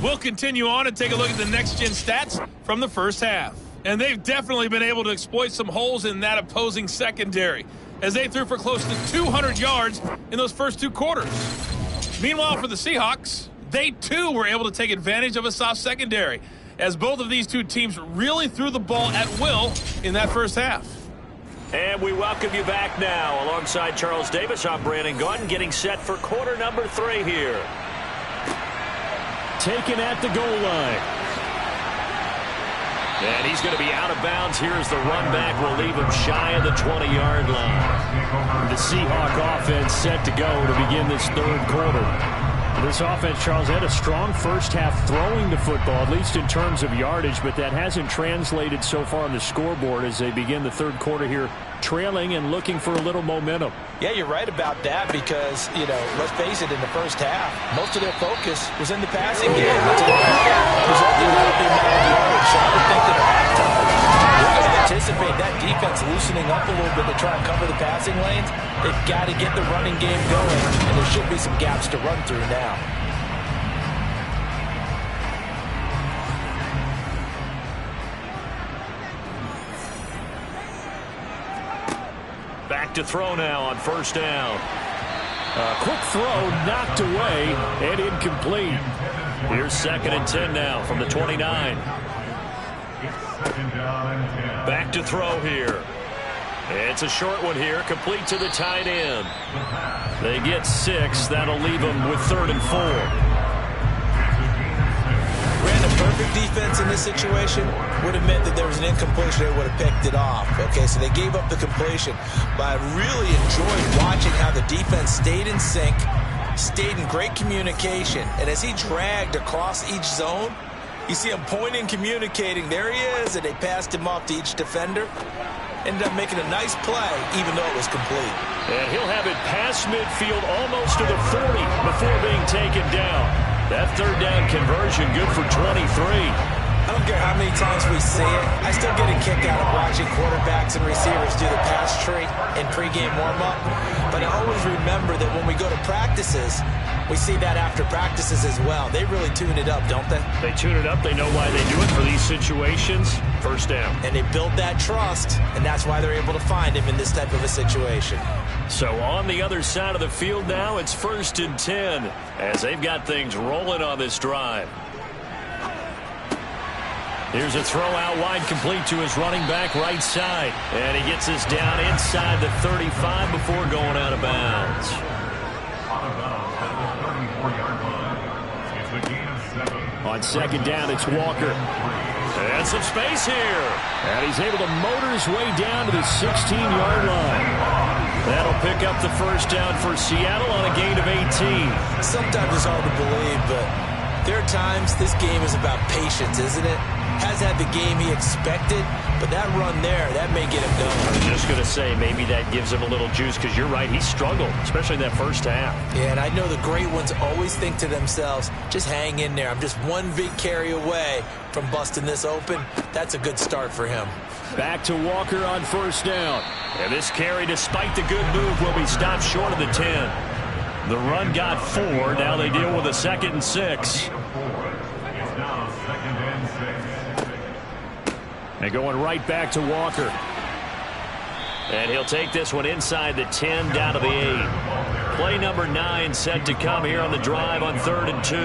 We'll continue on and take a look at the next-gen stats from the first half. And they've definitely been able to exploit some holes in that opposing secondary as they threw for close to 200 yards in those first 2 quarters. Meanwhile, for the Seahawks, they too were able to take advantage of a soft secondary as both of these two teams really threw the ball at will in that first half. And we welcome you back now. Alongside Charles Davis, I'm Brandon Gaudin, getting set for quarter number 3 here. Taken at the goal line. And he's going to be out of bounds here as the run back will leave him shy of the 20-yard line. The Seahawk offense set to go to begin this third quarter. This offense, Charles, had a strong first half throwing the football, at least in terms of yardage, but that hasn't translated so far on the scoreboard as they begin the third quarter here, trailing and looking for a little momentum. Yeah, you're right about that because, let's face it, in the first half, most of their focus was in the passing game. Resulting in the amount of yardage. So I would think that at halftime, we're going to anticipate that defense loosening up a little bit to try and cover the passing lanes. They've got to get the running game going, and there should be some gaps to run through now. Back to throw now on first down. A quick throw knocked away and incomplete. Here's 2nd and 10 now from the 29. Back to throw here. It's a short one here, complete to the tight end. They get 6. That'll leave them with 3rd and 4. Ran a perfect defense in this situation would have meant that there was an incompletion. They would have picked it off. Okay, so they gave up the completion. But I really enjoyed watching how the defense stayed in sync, stayed in great communication. And as he dragged across each zone, you see him pointing, communicating. There he is, and they passed him off to each defender. Ended up making a nice play, even though it was complete. And he'll have it past midfield almost to the 40 before being taken down. That 3rd down conversion good for 23. I don't care how many times we see it. I still get a kick out of watching quarterbacks and receivers do the pass tree in pregame warm-up. But I always remember that when we go to practices, we see that after practices as well. They really tune it up, don't they? They tune it up. They know why they do it for these situations. First down. And they build that trust, and that's why they're able to find him in this type of a situation. So on the other side of the field now, it's 1st and 10 as they've got things rolling on this drive. Here's a throw out wide, complete to his running back right side. And he gets this down inside the 35 before going out of bounds. Out of bounds at the 34-yard line. It's a gain of 7. On second down, it's Walker. And some space here. And he's able to motor his way down to the 16-yard line. That'll pick up the first down for Seattle on a gain of 18. Sometimes it's hard to believe, but there are times this game is about patience, isn't it? Has had the game he expected, but that run there, that may get him going. I was just going to say, maybe that gives him a little juice, because you're right, he struggled, especially in that first half. Yeah, and I know the great ones always think to themselves, just hang in there. I'm just one big carry away from busting this open. That's a good start for him. Back to Walker on first down. And this carry, despite the good move, will be stopped short of the 10. The run got 4. Now they deal with a 2nd and 6. It's now 2nd and 6. And going right back to Walker. And he'll take this one inside the 10 down to the 8. Play number 9 set to come here on the drive on 3rd and 2.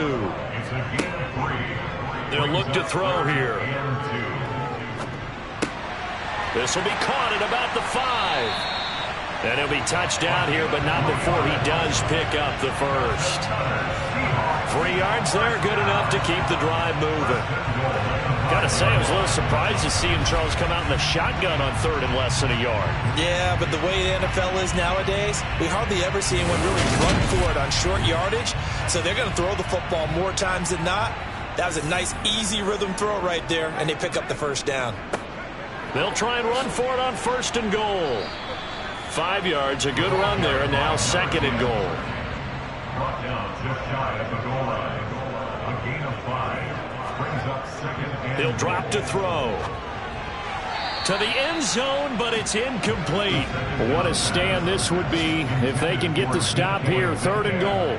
It's a gain of 3. They'll look to throw here. This will be caught at about the 5. And he'll be touched down here, but not before he does pick up the first. 3 yards there, good enough to keep the drive moving. Got to say, I was a little surprised to see him, Charles, come out in the shotgun on 3rd and less than a yard. Yeah, but the way the NFL is nowadays, we hardly ever see anyone really run for it on short yardage. So they're going to throw the football more times than not. That was a nice, easy rhythm throw right there, and they pick up the first down. They'll try and run for it on 1st and goal. 5 yards, a good run there, and now 2nd and goal. Brought down just shy of the goal line. A gain of 5. Brings up 2nd and He'll drop to throw. To the end zone, but it's incomplete. What a stand this would be if they can get the stop here. 3rd and goal.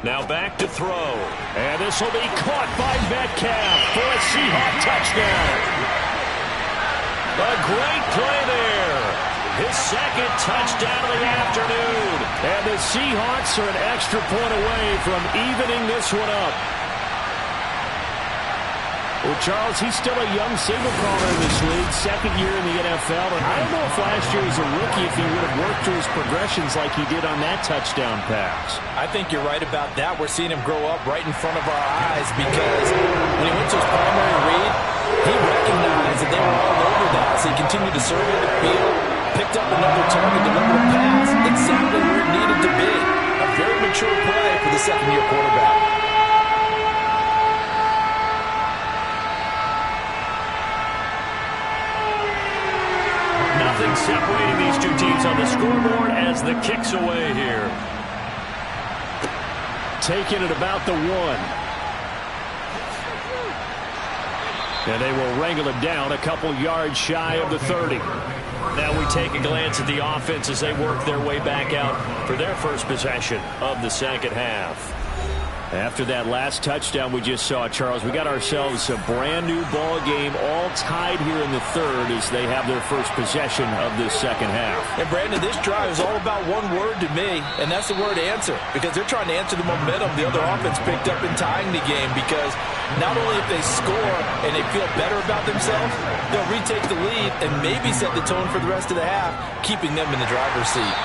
Now back to throw. And this will be caught by Metcalf for a Seahawk touchdown. A great play there. His 2nd touchdown of the afternoon. And the Seahawks are an extra point away from evening this one up. Well, Charles, he's still a young signal caller in this league, 2nd year in the NFL. And I don't know if last year as a rookie if he would have worked through his progressions like he did on that touchdown pass. I think you're right about that. We're seeing him grow up right in front of our eyes because when he went to his primary read, he recognized that they were all over that. So he continued to survey the field, picked up another target, delivered a pass exactly where it needed to be. A very mature play for the 2nd-year quarterback. Nothing separating these two teams on the scoreboard as the kick's away here. Taking it about the 1. And they will wrangle it down a couple yards shy of the 30. Now we take a glance at the offense as they work their way back out for their first possession of the 2nd half. After that last touchdown we just saw, Charles, we got ourselves a brand new ball game, all tied here in the 3rd as they have their first possession of this 2nd half. And Brandon, this drive is all about one word to me, and that's the word answer, because they're trying to answer the momentum the other offense picked up in tying the game, because not only if they score and they feel better about themselves, they'll retake the lead and maybe set the tone for the rest of the half, keeping them in the driver's seat.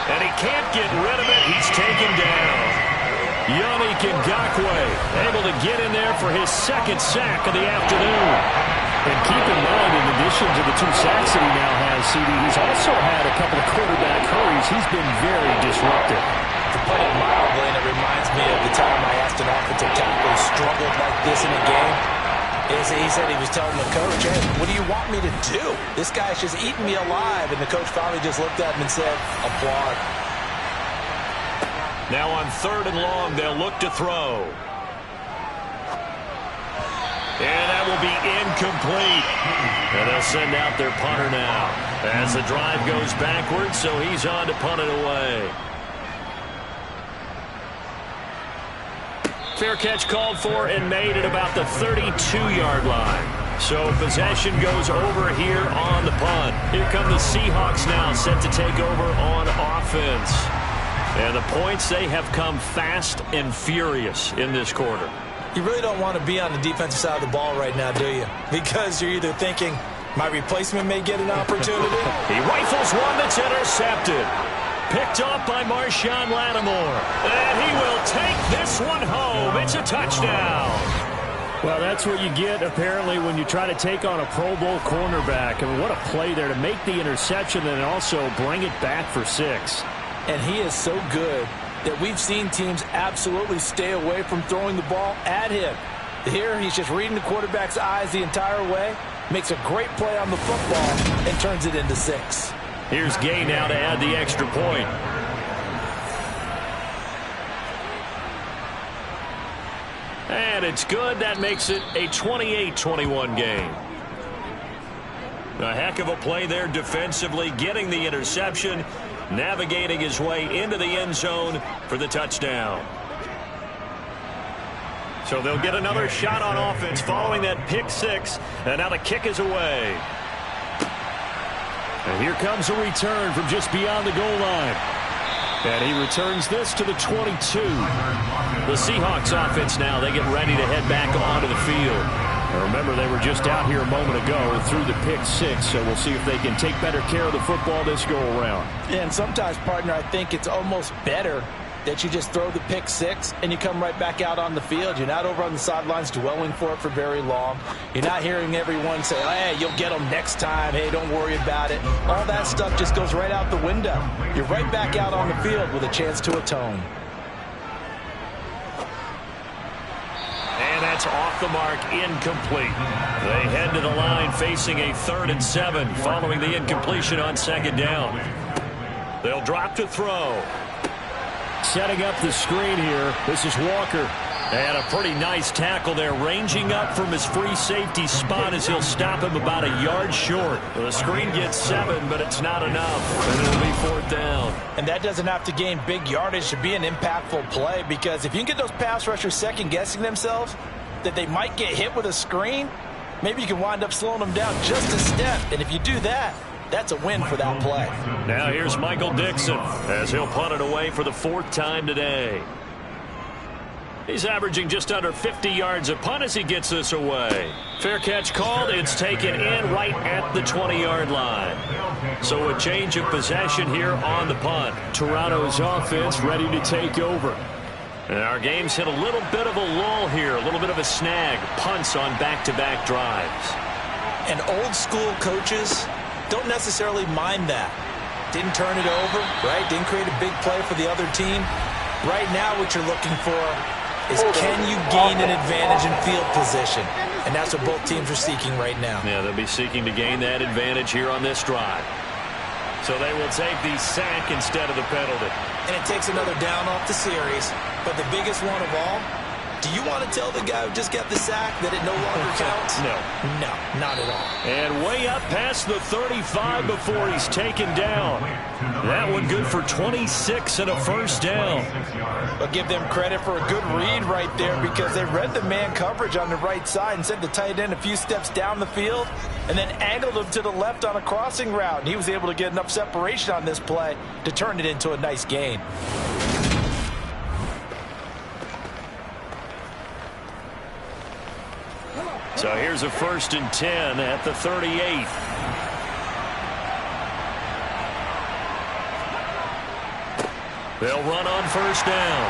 And he can't get rid of it. He's taken down. Yannick Ngakoue able to get in there for his 2nd sack of the afternoon. And keep in mind, in addition to the 2 sacks that he now has, CD, he's also had a couple of quarterback hurries. He's been very disruptive. To put it mildly, and it reminds me of the time I asked an offensive tackle who struggled like this in a game. He said he was telling the coach, hey, what do you want me to do? This guy's just eating me alive. And the coach finally just looked at him and said, applaud. Now on 3rd and long, they'll look to throw. And that will be incomplete. And they'll send out their punter now as the drive goes backwards, so he's on to punt it away. Fair catch called for and made at about the 32-yard line. So possession goes over here on the punt. Here come the Seahawks now, set to take over on offense. And the points, they have come fast and furious in this quarter. You really don't want to be on the defensive side of the ball right now, do you? Because you're either thinking, my replacement may get an opportunity. He rifles one that's intercepted. Picked off by Marshawn Lattimore. And he will take this one home. It's a touchdown. Well, that's what you get, apparently, when you try to take on a Pro Bowl cornerback. I mean, what a play there to make the interception and also bring it back for 6. And he is so good that we've seen teams absolutely stay away from throwing the ball at him. Here, he's just reading the quarterback's eyes the entire way, makes a great play on the football, and turns it into 6. Here's Gay now to add the extra point. And it's good. That makes it a 28-21 game. A heck of a play there defensively, getting the interception, navigating his way into the end zone for the touchdown. So they'll get another shot on offense following that pick 6, and now the kick is away. And here comes a return from just beyond the goal line. And he returns this to the 22. The Seahawks offense now, they get ready to head back onto the field. And remember, they were just out here a moment ago through the pick 6, so we'll see if they can take better care of the football this go-around. And sometimes, partner, I think it's almost better that you just throw the pick 6 and you come right back out on the field. You're not over on the sidelines dwelling for it for very long. You're not hearing everyone say, hey, you'll get them next time. Hey, don't worry about it. All that stuff just goes right out the window. You're right back out on the field with a chance to atone. And that's off the mark, incomplete. They head to the line facing a 3rd and 7 following the incompletion on 2nd down. They'll drop to throw. Setting up the screen here, this is Walker. And a pretty nice tackle there, ranging up from his free safety spot as he'll stop him about a yard short. The screen gets 7, but it's not enough, and it'll be 4th down. And that doesn't have to gain big yardage to be an impactful play, because if you can get those pass rushers second-guessing themselves that they might get hit with a screen, maybe you can wind up slowing them down just a step. And if you do that, that's a win for that play. Now here's Michael Dixon as he'll punt it away for the 4th time today. He's averaging just under 50 yards a punt as he gets this away. Fair catch called. It's taken in right at the 20-yard line. So a change of possession here on the punt. Toronto's offense ready to take over. And our game's hit a little bit of a lull here, a little bit of a snag. Punts on back-to-back drives. And old-school coaches don't necessarily mind that. Didn't turn it over, right? Didn't create a big play for the other team. Right now what you're looking for is, can you gain an advantage in field position? And that's what both teams are seeking right now. Yeah, they'll be seeking to gain that advantage here on this drive. So they will take the sack instead of the penalty. And it takes another down off the series. But the biggest one of all, do you want to tell the guy who just got the sack that it no longer counts? No. No, not at all. And way up past the 35 before he's taken down. That one good for 26 and a 1st down. I'll give them credit for a good read right there, because they read the man coverage on the right side and sent the tight end a few steps down the field and then angled him to the left on a crossing route. And he was able to get enough separation on this play to turn it into a nice gain. So here's a 1st and 10 at the 38. They'll run on 1st down.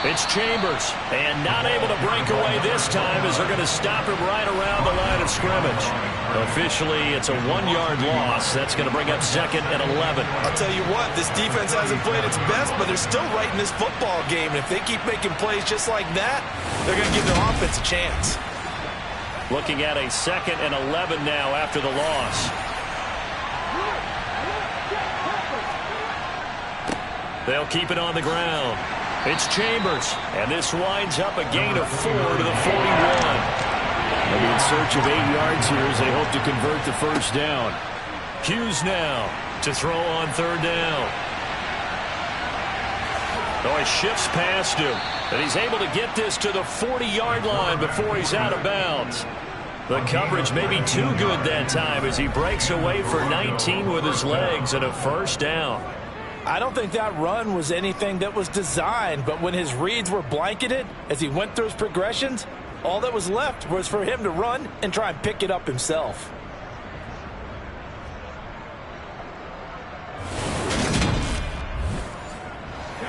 It's Chambers, and not able to break away this time as they're going to stop him right around the line of scrimmage. Officially, it's a 1-yard loss. That's going to bring up 2nd and 11. I'll tell you what, this defense hasn't played its best, but they're still right in this football game. And if they keep making plays just like that, they're going to give their offense a chance. Looking at a 2nd and 11 now after the loss. They'll keep it on the ground. It's Chambers, and this winds up a gain of 4 to the 41. They'll be in search of 8 yards here as they hope to convert the first down. Hughes now to throw on third down. Oh, he shifts past him, and he's able to get this to the 40-yard line before he's out of bounds. The coverage may be too good that time as he breaks away for 19 with his legs and a first down. I don't think that run was anything that was designed, but when his reads were blanketed as he went through his progressions, all that was left was for him to run and try and pick it up himself.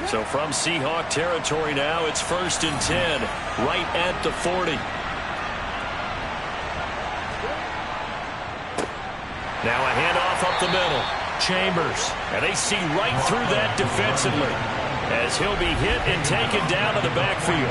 So from Seahawk territory now, it's 1st and 10, right at the 40. Now a handoff up the middle. Chambers, and they see right through that defensively as he'll be hit and taken down to the backfield.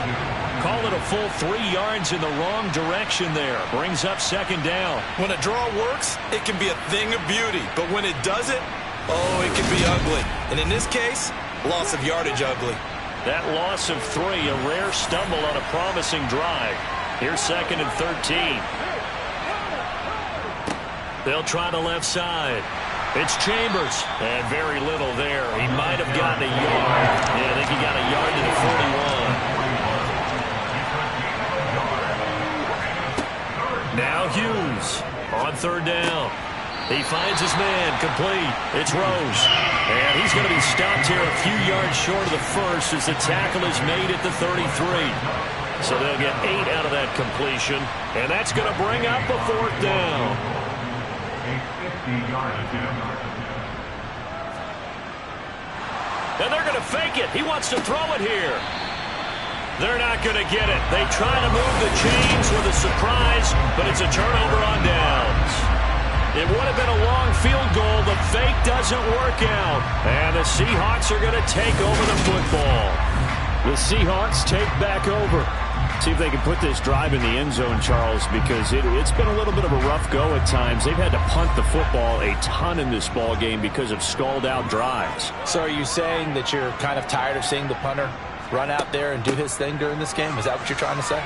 Call it a full 3 yards in the wrong direction there. Brings up 2nd down. When a draw works, it can be a thing of beauty, but when it doesn't, oh, it can be ugly. And in this case, loss of yardage ugly. That loss of 3, a rare stumble on a promising drive. Here's 2nd and 13. They'll try the left side. It's Chambers, and very little there. He might have gotten a yard. Yeah, I think he got a yard to the 41. Now Hughes on third down. He finds his man, complete. It's Rose, and he's going to be stopped here a few yards short of the first as the tackle is made at the 33. So they'll get 8 out of that completion, and that's going to bring up a 4th down. And they're going to fake it. He wants to throw it here. They're not going to get it. They try to move the chains with a surprise, but it's a turnover on downs. It would have been a long field goal. The fake doesn't work out. And the Seahawks are going to take over the football. The Seahawks take back over. See if they can put this drive in the end zone, Charles, because it's been a little bit of a rough go at times. They've had to punt the football a ton in this ball game because of stalled-out drives. So are you saying that you're kind of tired of seeing the punter run out there and do his thing during this game? Is that what you're trying to say?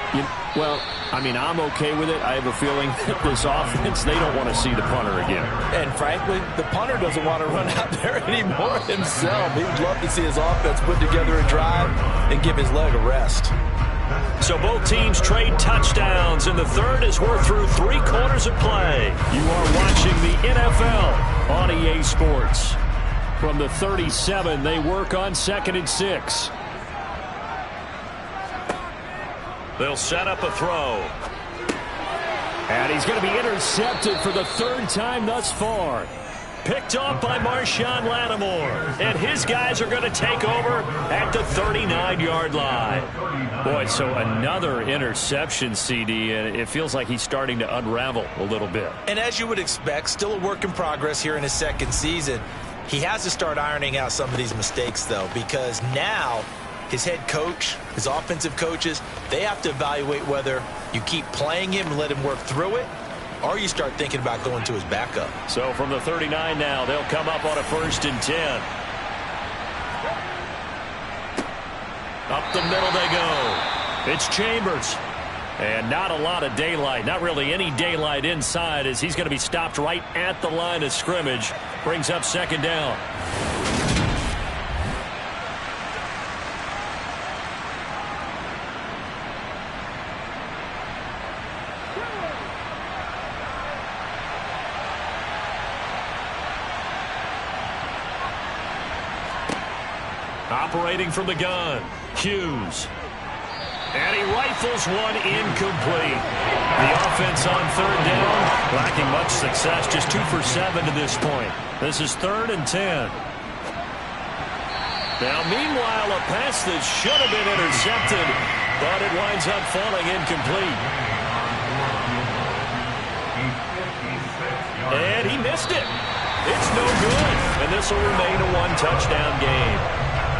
Well, I mean, I'm okay with it. I have a feeling that this offense, they don't want to see the punter again. And frankly, the punter doesn't want to run out there anymore himself. He'd love to see his offense put together a drive and give his leg a rest. So both teams trade touchdowns, and the third as we're through 3 quarters of play. You are watching the NFL on EA Sports. From the 37, they work on 2nd and 6. They'll set up a throw. And he's going to be intercepted for the 3rd time thus far. Picked off by Marshawn Lattimore. And his guys are going to take over at the 39-yard line. Boy, so another interception, CD, and it feels like he's starting to unravel a little bit. And as you would expect, still a work in progress here in his 2nd season. He has to start ironing out some of these mistakes, though, because now his head coach, his offensive coaches, they have to evaluate whether you keep playing him and let him work through it, or you start thinking about going to his backup. So from the 39 now, they'll come up on a 1st and 10. Up the middle they go. It's Chambers. And not a lot of daylight, not really any daylight inside as he's going to be stopped right at the line of scrimmage. Brings up 2nd down. Operating from the gun, Hughes. And he rifles one incomplete. The offense on 3rd down, lacking much success, just 2 for 7 to this point. This is 3rd and 10. Now, meanwhile, a pass that should have been intercepted, but it winds up falling incomplete. And he missed it. It's no good. And this will remain a 1-touchdown game.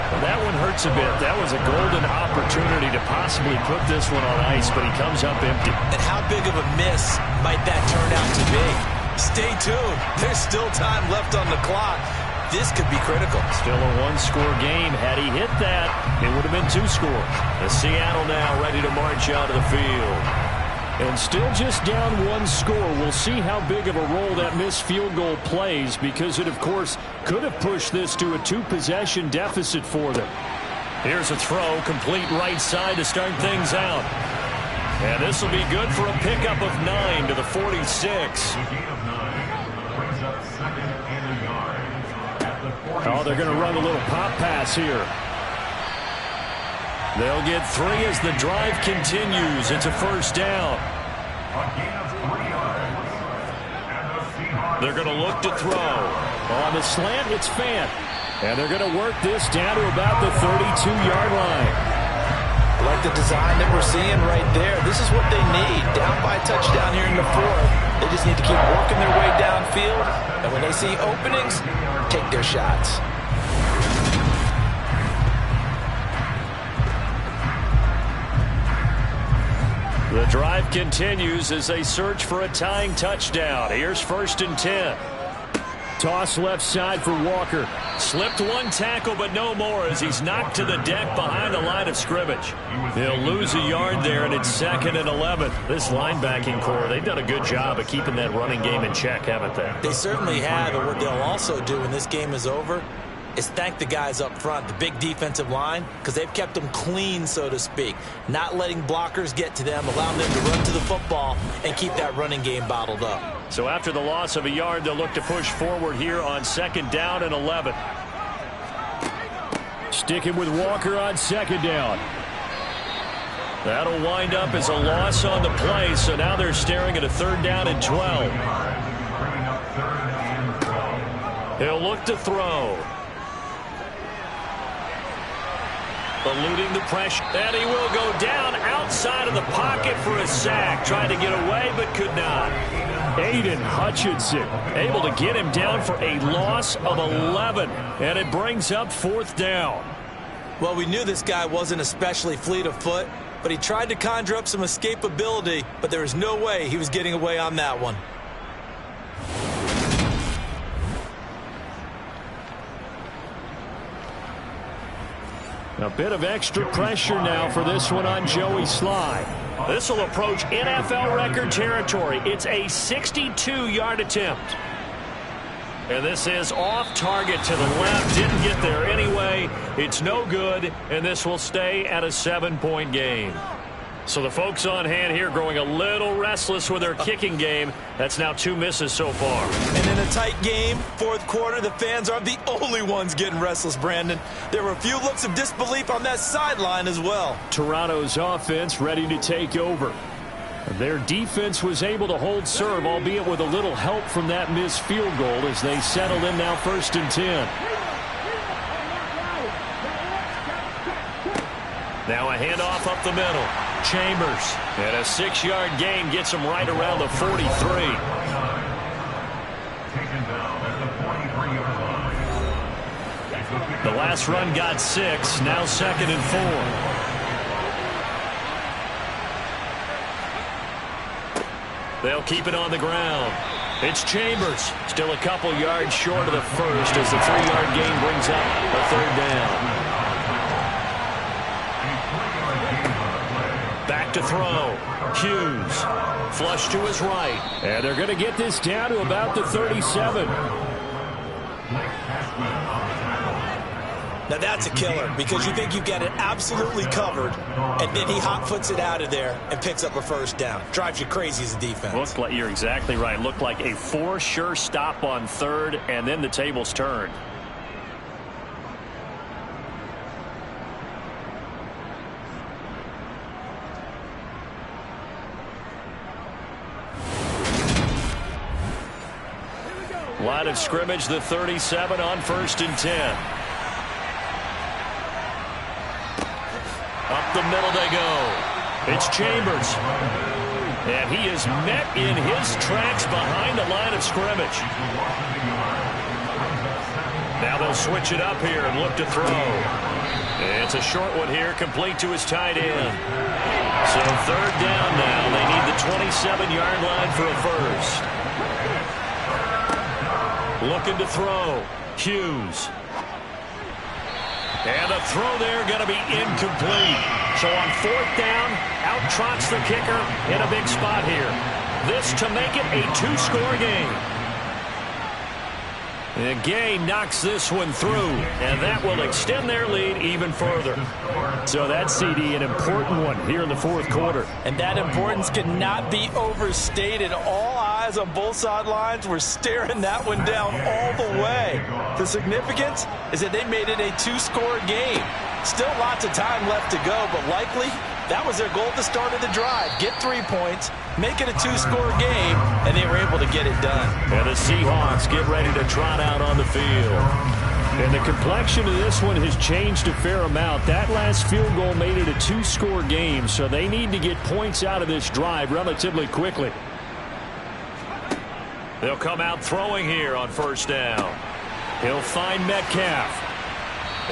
Well, that one hurts a bit. That was a golden opportunity to possibly put this one on ice, but he comes up empty. And how big of a miss might that turn out to be? Stay tuned. There's still time left on the clock. This could be critical. Still a 1-score game. Had he hit that, it would have been 2 scores. The Seattle now ready to march out of the field. And still just down one score. We'll see how big of a role that missed field goal plays, because it, of course, could have pushed this to a 2-possession deficit for them. Here's a throw, complete right side to start things out. And this will be good for a pickup of 9 to the 46. Oh, they're going to run a little pop pass here. They'll get 3 as the drive continues. It's a first down. They're going to look to throw. On the slant, it's Fant. And they're going to work this down to about the 32-yard line. I like the design that we're seeing right there. This is what they need. Down by a touchdown here in the 4th. They just need to keep working their way downfield. And when they see openings, take their shots. The drive continues as they search for a tying touchdown. Here's 1st and 10. Toss left side for Walker. Slipped one tackle, but no more as he's knocked to the deck behind the line of scrimmage. He'll lose a yard there, and it's 2nd and 11. This linebacking core, they've done a good job of keeping that running game in check, haven't they? They certainly have, and what they'll also do when this game is over is thank the guys up front, the big defensive line, because they've kept them clean, so to speak. Not letting blockers get to them, allowing them to run to the football and keep that running game bottled up. So after the loss of a yard, they'll look to push forward here on 2nd down and 11. Sticking with Walker on 2nd down. That'll wind up as a loss on the play, so now they're staring at a 3rd down and 12. He'll look to throw. Eluding the pressure, and he will go down outside of the pocket for a sack. Trying to get away, but could not. Aiden Hutchinson able to get him down for a loss of 11, and it brings up 4th down. Well, we knew this guy wasn't especially fleet of foot, but he tried to conjure up some escapability, but there was no way he was getting away on that one. A bit of extra pressure now for this one on Joey Slye. This will approach NFL record territory. It's a 62-yard attempt. And this is off target to the left. Didn't get there anyway. It's no good, and this will stay at a 7-point game. So the folks on hand here growing a little restless with their kicking game. That's now 2 misses so far. And in a tight game, 4th quarter, the fans aren't the only ones getting restless, Brandon. There were a few looks of disbelief on that sideline as well. Toronto's offense ready to take over. Their defense was able to hold serve, albeit with a little help from that missed field goal as they settle in now 1st and 10. Now a handoff up the middle. Chambers. And a 6-yard gain gets him right around the 43. The last run got 6. Now 2nd and 4. They'll keep it on the ground. It's Chambers. Still a couple yards short of the first as the 3-yard gain brings up a 3rd down. Back to throw. Hughes. Flush to his right. And they're going to get this down to about the 37. Now that's a killer because you think you've got it absolutely covered, and then he hot-foots it out of there and picks up a 1st down. Drives you crazy as a defense. Looked like, you're exactly right. Looked like a for sure stop on 3rd, and then the tables turned. Line of scrimmage, the 37 on 1st and 10. Up the middle they go. It's Chambers. And he is met in his tracks behind the line of scrimmage. Now they'll switch it up here and look to throw. It's a short one here, complete to his tight end. So 3rd down now. They need the 27-yard line for a 1st. Looking to throw. Hughes. And the throw there going to be incomplete. So on 4th down, out trots the kicker in a big spot here. This to make it a 2-score game. And Gay knocks this one through, and that will extend their lead even further. So that, CD, an important one here in the 4th quarter. And that importance cannot be overstated. All eyes on both sidelines were staring that one down all the way. The significance is that they made it a 2-score game. Still lots of time left to go, but likely that was their goal at the start of the drive. Get 3 points, make it a 2-score game, and they were able to get it done. And the Seahawks get ready to trot out on the field. And the complexion of this one has changed a fair amount. That last field goal made it a 2-score game, so they need to get points out of this drive relatively quickly. They'll come out throwing here on 1st down. He'll find Metcalf.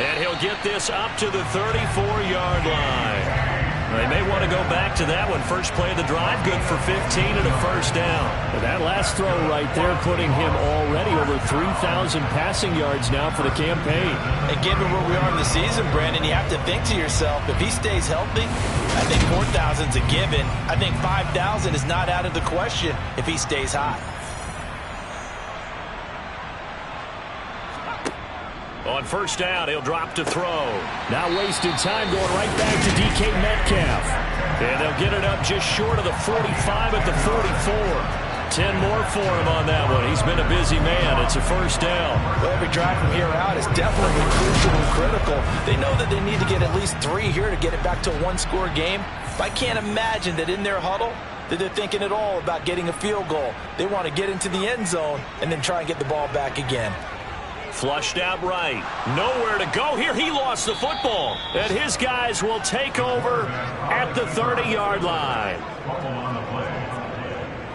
And he'll get this up to the 34-yard line. They may want to go back to that one. First play of the drive, good for 15 and a 1st down. And that last throw right there putting him already over 3,000 passing yards now for the campaign. And given where we are in the season, Brandon, you have to think to yourself, if he stays healthy, I think 4,000's a given. I think 5,000 is not out of the question if he stays hot. On 1st down, he'll drop to throw. Now wasted time going right back to DK Metcalf. And they'll get it up just short of the 45 at the 44. 10 more for him on that one. He's been a busy man. It's a 1st down. Well, every drive from here out is definitely crucial and critical. They know that they need to get at least 3 here to get it back to a 1-score game. I can't imagine that in their huddle that they're thinking at all about getting a field goal. They want to get into the end zone and then try and get the ball back again. Flushed out right. Nowhere to go here. He lost the football. And his guys will take over at the 30-yard line.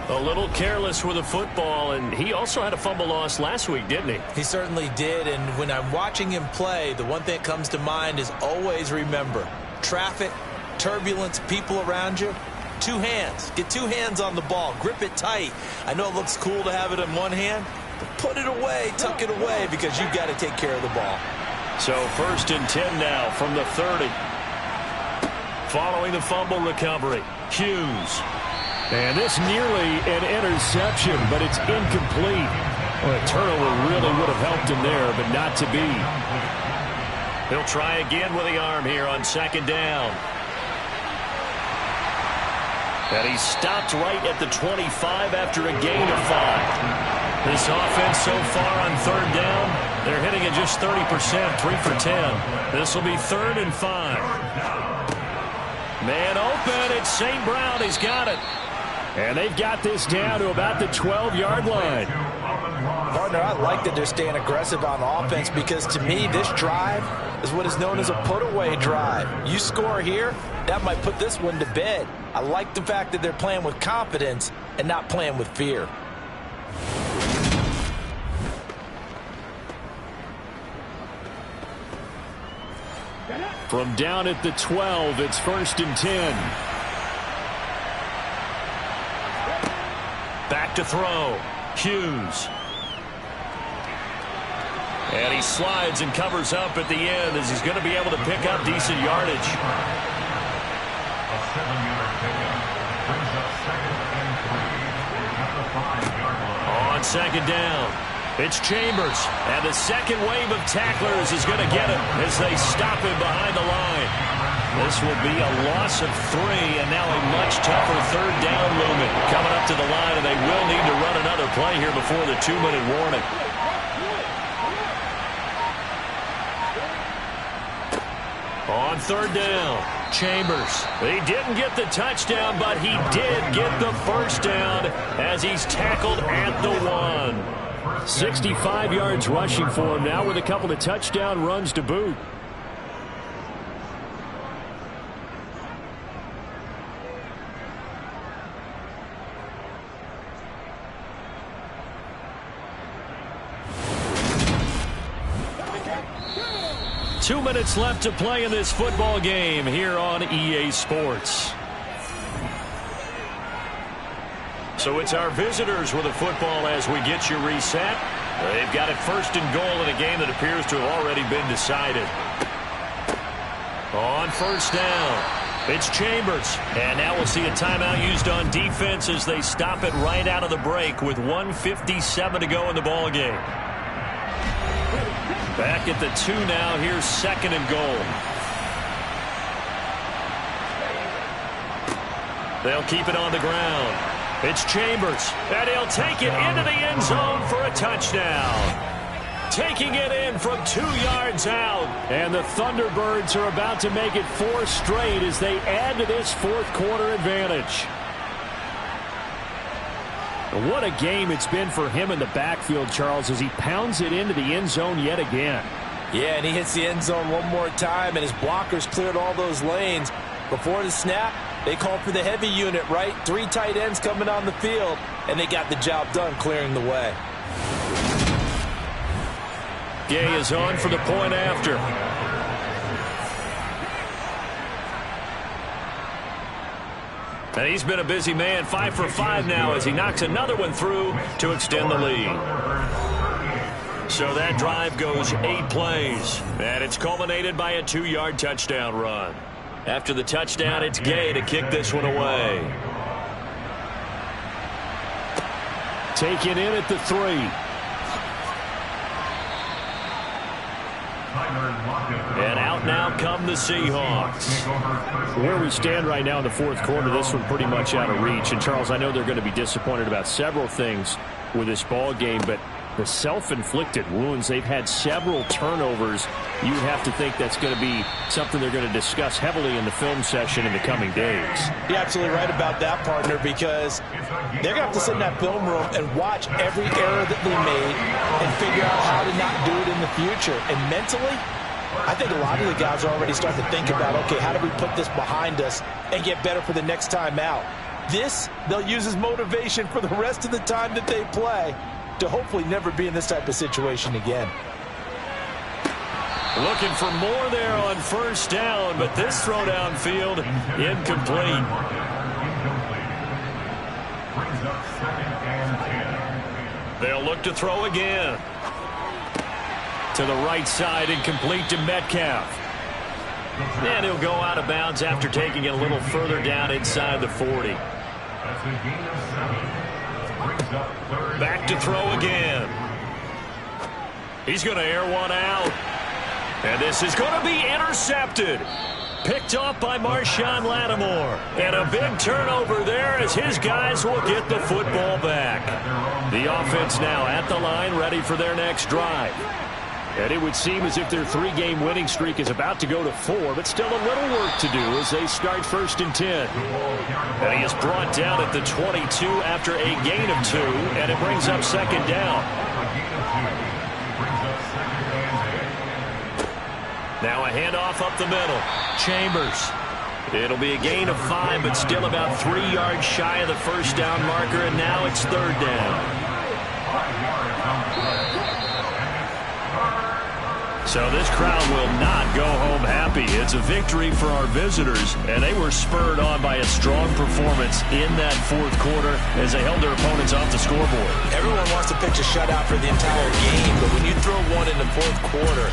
A little careless with the football, and he also had a fumble loss last week, didn't he? He certainly did, and when I'm watching him play, the one thing that comes to mind is always remember, traffic, turbulence, people around you, 2 hands. Get 2 hands on the ball. Grip it tight. I know it looks cool to have it in one hand, but put it away, tuck it away, because you've got to take care of the ball. So 1st and 10 now from the 30. Following the fumble recovery, Hughes. And this nearly an interception, but it's incomplete. Well, a turnover really would have helped him there, but not to be. He'll try again with the arm here on 2nd down. And he's stopped right at the 25 after a gain of 5. This offense so far on 3rd down, they're hitting at just 30%, 3 for 10. This will be 3rd and 5. Man open, it's St. Brown. He's got it. And they've got this down to about the 12-yard line. Partner, I like that they're staying aggressive on offense because to me, this drive is what is known as a put-away drive. You score here, that might put this one to bed. I like the fact that they're playing with confidence and not playing with fear. From down at the 12, it's 1st and 10. Back to throw. Hughes. And he slides and covers up at the end as he's going to be able to pick up decent yardage. A 7-yard pickup brings up 2nd and 3 at the 5-yard line. On 2nd down, it's Chambers. And the second wave of tacklers is going to get him as they stop him behind the line. This will be a loss of 3, and now a much tougher 3rd down looming. Coming up to the line, and they will need to run another play here before the 2-minute warning. On 3rd down, Chambers. He didn't get the touchdown, but he did get the 1st down as he's tackled at the 1. 65 yards rushing for him now with a couple of touchdown runs to boot. Two minutes left to play in this football game here on EA Sports. So it's our visitors with the football as we get you reset. They've got it 1st and goal in a game that appears to have already been decided. On first down, it's Chambers. And now we'll see a timeout used on defense as they stop it right out of the break with 1:57 to go in the ballgame. Back at the 2 now. Here's 2nd and goal. They'll keep it on the ground. It's Chambers, and he'll take it into the end zone for a touchdown. Taking it in from 2 yards out. And the Thunderbirds are about to make it 4 straight as they add to this fourth quarter advantage. What a game it's been for him in the backfield, Charles, as he pounds it into the end zone yet again. Yeah, and he hits the end zone one more time, and his blockers cleared all those lanes. Before the snap, they called for the heavy unit, right? 3 tight ends coming on the field, and they got the job done clearing the way. Gay is on for the point after. And he's been a busy man, 5 for 5 now as he knocks another one through to extend the lead. So that drive goes 8 plays, and it's culminated by a 2-yard touchdown run. After the touchdown, it's Gay to kick this one away. Taken in at the 3. And out now come the Seahawks. Where we stand right now in the fourth quarter, this one pretty much out of reach. And, Charles, I know they're going to be disappointed about several things with this ball game, but the self-inflicted wounds, they've had several turnovers. You would have to think that's going to be something they're going to discuss heavily in the film session in the coming days. You're absolutely right about that, partner, because they're going to have to sit in that film room and watch every error that they made and figure out how to not do it in the future. And mentally, I think a lot of the guys are already starting to think about, okay, how do we put this behind us and get better for the next time out? This, they'll use as motivation for the rest of the time that they play to hopefully never be in this type of situation again. Looking for more there on first down, but this throw downfield incomplete. They'll look to throw again. To the right side, incomplete to Metcalf. And he'll go out of bounds after taking it a little further down inside the 40. Back to throw again. He's going to air one out. And this is going to be intercepted. Picked off by Marshawn Lattimore. And a big turnover there as his guys will get the football back. The offense now at the line, ready for their next drive. And it would seem as if their 3-game winning streak is about to go to 4, but still a little work to do as they start 1st and 10. And he is brought down at the 22 after a gain of 2, and it brings up 2nd down. Now a handoff up the middle. Chambers. It'll be a gain of 5, but still about 3 yards shy of the first down marker, and now it's 3rd down. So this crowd will not go home happy. It's a victory for our visitors, and they were spurred on by a strong performance in that fourth quarter as they held their opponents off the scoreboard. Everyone wants to pitch a shutout for the entire game, but when you throw one in the fourth quarter,